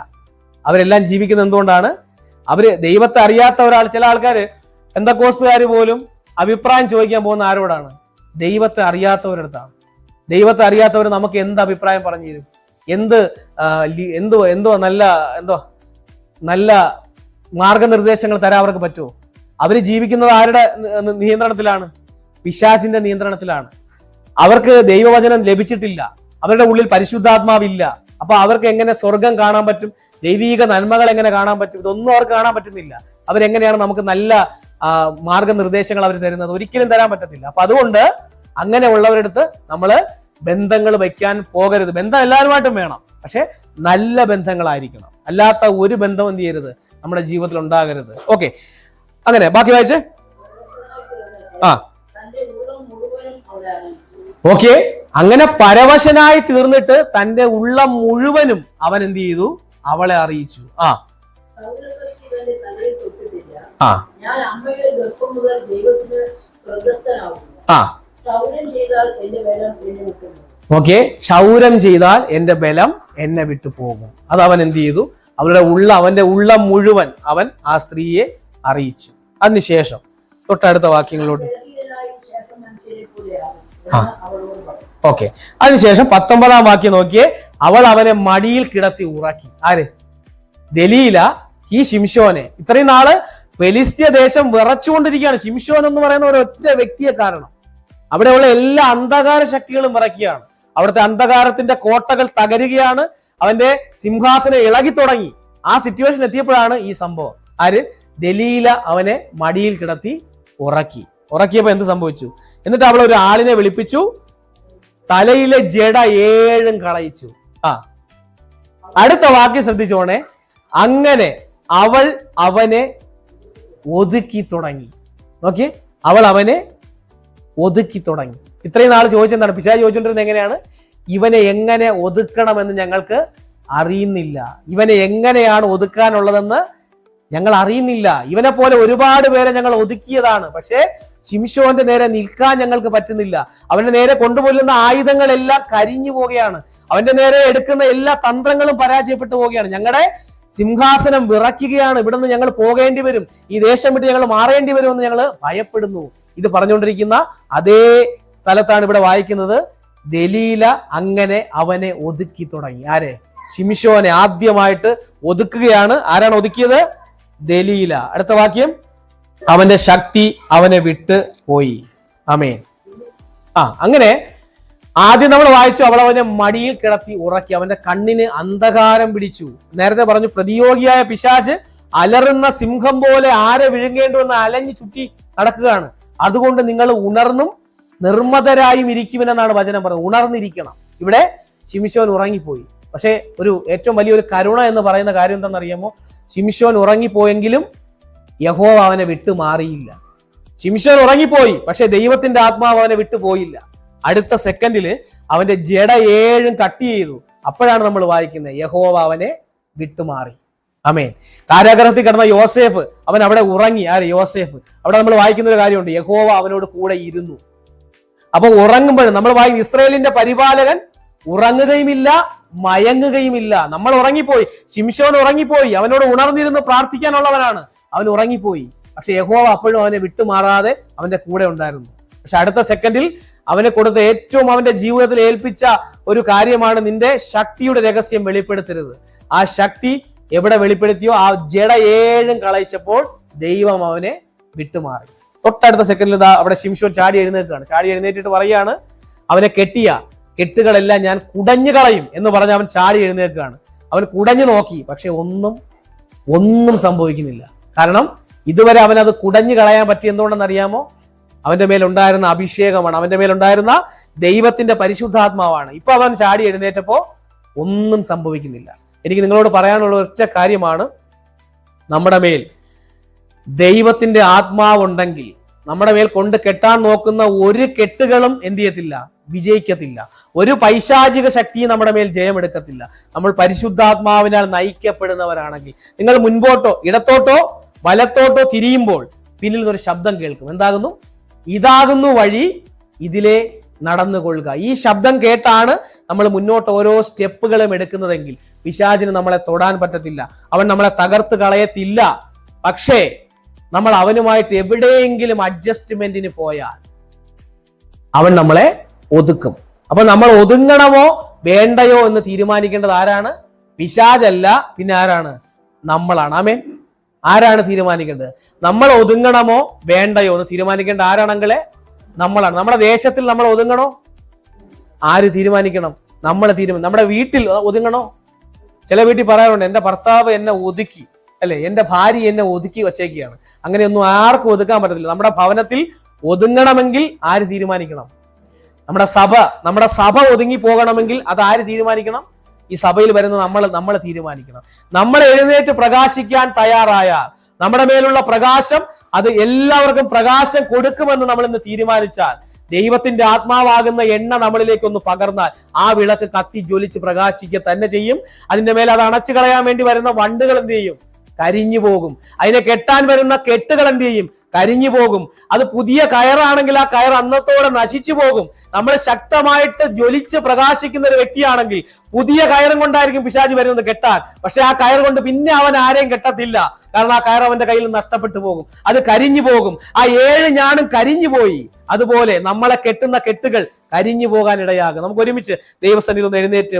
അവരെല്ലാം ജീവിക്കുന്നത് എന്തുകൊണ്ടാണ്? അവര് ദൈവത്തെ അറിയാത്ത ഒരാൾ, ചില ആൾക്കാര് പെന്തക്കോസ്തുകാർ പോലും അഭിപ്രായം ചോദിക്കാൻ പോകുന്ന ആരോടാണ്? ദൈവത്തെ അറിയാത്തവരടുത്താണ്. ദൈവത്തെ അറിയാത്തവർ നമുക്ക് എന്ത് അഭിപ്രായം പറഞ്ഞു തരും? എന്തോ നല്ല മാർഗനിർദ്ദേശങ്ങൾ തരാൻ അവർക്ക് പറ്റുമോ? അവര് ജീവിക്കുന്നത് ആരുടെ നിയന്ത്രണത്തിലാണ്? പിശാചിന്റെ നിയന്ത്രണത്തിലാണ്. അവർക്ക് ദൈവവചനം ലഭിച്ചിട്ടില്ല, അവരുടെ ഉള്ളിൽ പരിശുദ്ധാത്മാവില്ല. അപ്പൊ അവർക്ക് എങ്ങനെ സ്വർഗം കാണാൻ പറ്റും? ദൈവീക നന്മകൾ എങ്ങനെ കാണാൻ പറ്റും? ഇതൊന്നും അവർക്ക് കാണാൻ പറ്റുന്നില്ല. അവരെങ്ങനെയാണ് നമുക്ക് നല്ല മാർഗനിർദ്ദേശങ്ങൾ അവർ തരുന്നത്? ഒരിക്കലും തരാൻ പറ്റത്തില്ല. അപ്പൊ അതുകൊണ്ട് അങ്ങനെയുള്ളവരടുത്ത് നമ്മൾ ബന്ധങ്ങൾ വയ്ക്കാൻ പോകരുത്. ബന്ധം എല്ലാവരുമായിട്ടും വേണം, പക്ഷെ നല്ല ബന്ധങ്ങളായിരിക്കണം. അല്ലാത്ത ഒരു ബന്ധം എന്ത് ചെയ്യരുത്, നമ്മുടെ ജീവിതത്തിൽ ഉണ്ടാകരുത്. ഓക്കെ, അങ്ങനെ ബാക്കി വായിച്ചേ. ആ ഓക്കെ, അങ്ങനെ പരവശനായി തീർന്നിട്ട് തന്റെ ഉള്ളം മുഴുവനും അവൻ എന്ത് ചെയ്തു, അവളെ അറിയിച്ചു. ആ ആ ഓക്കെ, ക്ഷൗരം ചെയ്താൽ എന്റെ ബലം എന്നെ വിട്ടു പോകും. അത് അവൻ എന്ത് ചെയ്തു, അവന്റെ ഉള്ളം മുഴുവൻ അവൻ ആ സ്ത്രീയെ അറിയിച്ചു. അതിനുശേഷം തൊട്ടടുത്ത വാക്യങ്ങളോട്ട് ഓക്കെ, അതിനുശേഷം 19-ാം വാക്യം നോക്കിയേ. അവൾ അവനെ മടിയിൽ കിടത്തി ഉറക്കി. ആര്? ദലീല ഈ ശിംശോനെ. ഇത്രയും നാള് ഫെലിസ്ത്യ ദേശം വിറച്ചുകൊണ്ടിരിക്കുകയാണ്. ശിംശോൻ എന്ന് പറയുന്ന ഒരൊറ്റ വ്യക്തിയെ കാരണം അവിടെയുള്ള എല്ലാ അന്ധകാര ശക്തികളും വിറയ്ക്കുകയാണ്. അവിടുത്തെ അന്ധകാരത്തിന്റെ കോട്ടകൾ തകരുകയാണ്. അവന്റെ സിംഹാസനം ഇളകി തുടങ്ങി. ആ സിറ്റുവേഷൻ എത്തിയപ്പോഴാണ് ഈ സംഭവം. ആര്? ദലീല അവനെ മടിയിൽ കിടത്തി ഉറക്കിയപ്പോ എന്ത് സംഭവിച്ചു? എന്നിട്ട് അവൾ ഒരു ആളിനെ വിളിപ്പിച്ചു, തലയിലെ ജട 7 കളയിച്ചു. ആ അടുത്ത വാക്യം ശ്രദ്ധിച്ചോണേ. അങ്ങനെ അവൾ അവനെ ഒതുക്കി തുടങ്ങി. നോക്കിയേ, അവൾ അവനെ ഒതുക്കി തുടങ്ങി. ഇത്രയും നാൾ ചോദിച്ചെന്താണ്? പിശാച് ചോദിച്ചുകൊണ്ടിരുന്നത് എങ്ങനെയാണ്? ഇവനെ എങ്ങനെ ഒതുക്കണമെന്ന് ഞങ്ങൾക്ക് അറിയുന്നില്ല. ഇവനെ എങ്ങനെയാണ് ഒതുക്കാനുള്ളതെന്ന് ഞങ്ങൾ അറിയുന്നില്ല. ഇവനെ പോലെ ഒരുപാട് പേരെ ഞങ്ങൾ ഒതുക്കിയതാണ്, പക്ഷേ ശിംശോന്റെ നേരെ നിൽക്കാൻ ഞങ്ങൾക്ക് പറ്റുന്നില്ല. അവന്റെ നേരെ കൊണ്ടുപോകുന്ന ആയുധങ്ങളെല്ലാം കരിഞ്ഞു പോവുകയാണ്. അവന്റെ നേരെ എടുക്കുന്ന എല്ലാ തന്ത്രങ്ങളും പരാജയപ്പെട്ടു പോവുകയാണ്. ഞങ്ങളുടെ സിംഹാസനം വിറയ്ക്കുകയാണ്. ഇവിടുന്ന് ഞങ്ങൾ പോകേണ്ടി വരും, ഈ ദേശം വിട്ട് ഞങ്ങൾ മാറേണ്ടി വരുമെന്ന് ഞങ്ങൾ ഭയപ്പെടുന്നു. ഇത് പറഞ്ഞുകൊണ്ടിരിക്കുന്ന അതേ സ്ഥലത്താണ് ഇവിടെ വായിക്കുന്നത്. ദലീല അങ്ങനെ അവനെ ഒതുക്കി തുടങ്ങി. ആരെ? ശിംശോനെ ആദ്യമായിട്ട് ഒതുക്കുകയാണ്. ആരാണ് ഒതുക്കിയത്? ദലീല. അടുത്ത വാക്യം, അവന്റെ ശക്തി അവനെ വിട്ട് പോയി. ആമേൻ. അങ്ങനെ ആദ്യം നമ്മൾ വായിച്ചു, അവൾ അവനെ മടിയിൽ കിടത്തി ഉറക്കി. അവന്റെ കണ്ണിന് അന്ധകാരം പിടിച്ചു. നേരത്തെ പറഞ്ഞു, പ്രതിയോഗിയായ പിശാച് അലറുന്ന സിംഹം പോലെ ആരെ വിഴുങ്ങേണ്ടുവെന്ന് അലഞ്ഞു ചുറ്റി നടക്കുകയാണ്. അതുകൊണ്ട് നിങ്ങൾ ഉണർന്നും നിർമ്മതരായും ഇരിക്കുമെന്നാണ് വചനം പറയുന്നത്. ഉണർന്നിരിക്കണം. ഇവിടെ ശിംശോൻ ഉറങ്ങിപ്പോയി. പക്ഷെ ഏറ്റവും വലിയൊരു കരുണ എന്ന് പറയുന്ന കാര്യം എന്താണെന്നറിയാമോ? ശിംശോൻ ഉറങ്ങിപ്പോയെങ്കിലും യഹോവ അവനെ വിട്ടു മാറിയില്ല. ശിംശോൻ ഉറങ്ങിപ്പോയി, പക്ഷെ ദൈവത്തിന്റെ ആത്മാവ് അവനെ വിട്ടുപോയില്ല. അടുത്ത സെക്കൻഡില് അവന്റെ ജട 7 കട്ട് ചെയ്തു. അപ്പോഴാണ് നമ്മൾ വായിക്കുന്നത്, യഹോവ അവനെ വിട്ടുമാറി. ആമേൻ. കാരാഗൃഹത്തിൽ കിടന്ന യോസേഫ്, അവൻ അവിടെ ഉറങ്ങി. ആര്? യോസേഫ്. അവിടെ നമ്മൾ വായിക്കുന്ന ഒരു കാര്യമുണ്ട്, യഹോവ അവനോട് കൂടെ ഇരുന്നു. അപ്പൊ ഉറങ്ങുമ്പോഴും നമ്മൾ വായിക്കുന്ന ഇസ്രായേലിന്റെ പരിപാലകൻ ഉറങ്ങുകയുമില്ല, മയങ്ങുകയുമില്ല. നമ്മൾ ഉറങ്ങിപ്പോയി, ശിംശോൻ ഉറങ്ങിപ്പോയി. അവനോട് ഉണർന്നിരുന്ന് പ്രാർത്ഥിക്കാനുള്ളവനാണ്, അവൻ ഉറങ്ങിപ്പോയി. പക്ഷെ യഹോവ അപ്പോഴും അവനെ വിട്ടുമാറാതെ അവന്റെ കൂടെ ഉണ്ടായിരുന്നു. പക്ഷെ അടുത്ത സെക്കൻഡിൽ അവനെ കൊടുത്ത ഏറ്റവും അവന്റെ ജീവിതത്തിൽ ഏൽപ്പിച്ച ഒരു കാര്യമാണ്, നിന്റെ ശക്തിയുടെ രഹസ്യം വെളിപ്പെടുത്തരുത്. ആ ശക്തി എവിടെ വെളിപ്പെടുത്തിയോ ആ ജട 7 കളയിച്ചപ്പോൾ ദൈവം അവനെ വിട്ടുമാറി. തൊട്ടടുത്ത സെക്കൻഡിൽ അവിടെ ശിംശോൻ ചാടി എഴുന്നേൽക്കുകയാണ്. ചാടി എഴുന്നേറ്റിട്ട് പറയാണ്, അവനെ കെട്ടിയ കെട്ടുകളെല്ലാം ഞാൻ കുടഞ്ഞു കളയും എന്ന് പറഞ്ഞ് അവൻ ചാടി എഴുന്നേൽക്കുകയാണ്. അവൻ കുടഞ്ഞു നോക്കി, പക്ഷെ ഒന്നും സംഭവിക്കുന്നില്ല. കാരണം ഇതുവരെ അവനത് കുടഞ്ഞു കളയാൻ പറ്റി എന്തുകൊണ്ടെന്ന് അറിയാമോ? അവന്റെ മേലുണ്ടായിരുന്ന അഭിഷേകമാണ്, അവന്റെ മേലുണ്ടായിരുന്ന ദൈവത്തിന്റെ പരിശുദ്ധാത്മാവാണ്. ഇപ്പൊ അവൻ ചാടി എഴുന്നേറ്റപ്പോ ഒന്നും സംഭവിക്കുന്നില്ല. എനിക്ക് നിങ്ങളോട് പറയാനുള്ള ഒറ്റ കാര്യമാണ്, നമ്മുടെ മേൽ ദൈവത്തിന്റെ ആത്മാവുണ്ടെങ്കിൽ നമ്മുടെ മേൽ കൊണ്ട് കെട്ടാൻ നോക്കുന്ന ഒരു കെട്ടുകളും എന്ത് ചെയ്യത്തില്ല, വിജയിക്കത്തില്ല. ഒരു പൈശാചിക ശക്തിയും നമ്മുടെ മേൽ ജയമെടുക്കത്തില്ല. നമ്മൾ പരിശുദ്ധാത്മാവിനാൽ നയിക്കപ്പെടുന്നവരാണെങ്കിൽ നിങ്ങൾ മുൻപോട്ടോ ഇടത്തോട്ടോ വലത്തോട്ടോ തിരിയുമ്പോൾ പിന്നിൽ നിന്നൊരു ശബ്ദം കേൾക്കും. എന്താകുന്നു? ഇതാകുന്നു വഴി, ഇതിലെ നടന്നുകൊള്ളുക. ഈ ശബ്ദം കേട്ടാണ് നമ്മൾ മുന്നോട്ട് ഓരോ സ്റ്റെപ്പുകളും എടുക്കുന്നതെങ്കിൽ പിശാചിന് നമ്മളെ തൊടാൻ പറ്റത്തില്ല, അവൻ നമ്മളെ തകർത്ത് കളയത്തില്ല. പക്ഷേ നമ്മൾ അവനുമായിട്ട് എവിടെയെങ്കിലും അഡ്ജസ്റ്റ്മെന്റിന് പോയാൽ അവൻ നമ്മളെ ഒതുക്കും. അപ്പൊ നമ്മൾ ഒതുങ്ങണമോ വേണ്ടയോ എന്ന് തീരുമാനിക്കേണ്ടത് ആരാണ്? പിശാചല്ല, പിന്നെ ആരാണ്? നമ്മളാണ്. ആമേൻ. ആരാണ് തീരുമാനിക്കേണ്ടത്? നമ്മൾ ഒതുങ്ങണമോ വേണ്ടയോ എന്ന് തീരുമാനിക്കേണ്ട ആരാണെങ്കിലേ നമ്മളാണ്. നമ്മുടെ ദേശത്തിൽ നമ്മൾ ഒതുങ്ങണോ? ആര് തീരുമാനിക്കണം? നമ്മൾ നമ്മുടെ വീട്ടിൽ ഒതുങ്ങണോ? ചില വീട്ടിൽ പറയാറുണ്ട്, എന്റെ ഭർത്താവ് എന്നെ ഒതുക്കി, അല്ലെ, എന്റെ ഭാര്യ എന്നെ ഒതുക്കി വച്ചേക്കുകയാണ്. അങ്ങനെയൊന്നും ആർക്കും ഒതുക്കാൻ പറ്റത്തില്ല. നമ്മുടെ ഭവനത്തിൽ ഒതുങ്ങണമെങ്കിൽ ആര് തീരുമാനിക്കണം? നമ്മുടെ സഭ ഒതുങ്ങി പോകണമെങ്കിൽ അത് ആര് തീരുമാനിക്കണം? ഈ സഭയിൽ വരുന്ന നമ്മൾ തീരുമാനിക്കണം. നമ്മൾ എഴുന്നേറ്റ് പ്രകാശിക്കാൻ തയ്യാറായാൽ, നമ്മുടെ മേലുള്ള പ്രകാശം അത് എല്ലാവർക്കും പ്രകാശം കൊടുക്കുമെന്ന് നമ്മൾ ഇന്ന് തീരുമാനിച്ചാൽ, ദൈവത്തിന്റെ ആത്മാവാകുന്ന എണ്ണ നമ്മളിലേക്ക് ഒന്ന് പകർന്നാൽ ആ വിളക്ക് കത്തി ജ്വലിച്ച് പ്രകാശിക്കുക തന്നെ ചെയ്യും. അതിന്റെ മേലെ അത് അണച്ചു കളയാൻ വേണ്ടി വരുന്ന വണ്ടുകൾ എന്ത് ചെയ്യും? കരിഞ്ഞു പോകും. അതിനെ കെട്ടാൻ വരുന്ന കെട്ടുകൾ എന്ത് ചെയ്യും? കരിഞ്ഞു പോകും. അത് പുതിയ കയറാണെങ്കിൽ ആ കയർ അന്നത്തോടെ നശിച്ചു പോകും. നമ്മൾ ശക്തമായിട്ട് ജ്വലിച്ച് പ്രകാശിക്കുന്ന ഒരു വ്യക്തിയാണെങ്കിൽ പുതിയ കയറും കൊണ്ടായിരിക്കും പിശാചി വരുന്നത് കെട്ടാൻ. പക്ഷെ ആ കയർ കൊണ്ട് പിന്നെ അവൻ ആരെയും കെട്ടത്തില്ല. കാരണം ആ കയർ അവന്റെ കയ്യിൽ നഷ്ടപ്പെട്ടു പോകും, അത് കരിഞ്ഞു പോകും. ആ 7 ഞാണും കരിഞ്ഞു പോയി. അതുപോലെ നമ്മളെ കെട്ടുന്ന കെട്ടുകൾ കരിഞ്ഞു പോകാൻ ഇടയാകും. നമുക്ക് ഒരുമിച്ച് ദൈവസന്നിധിയിൽ ഒന്ന് എഴുന്നേറ്റ്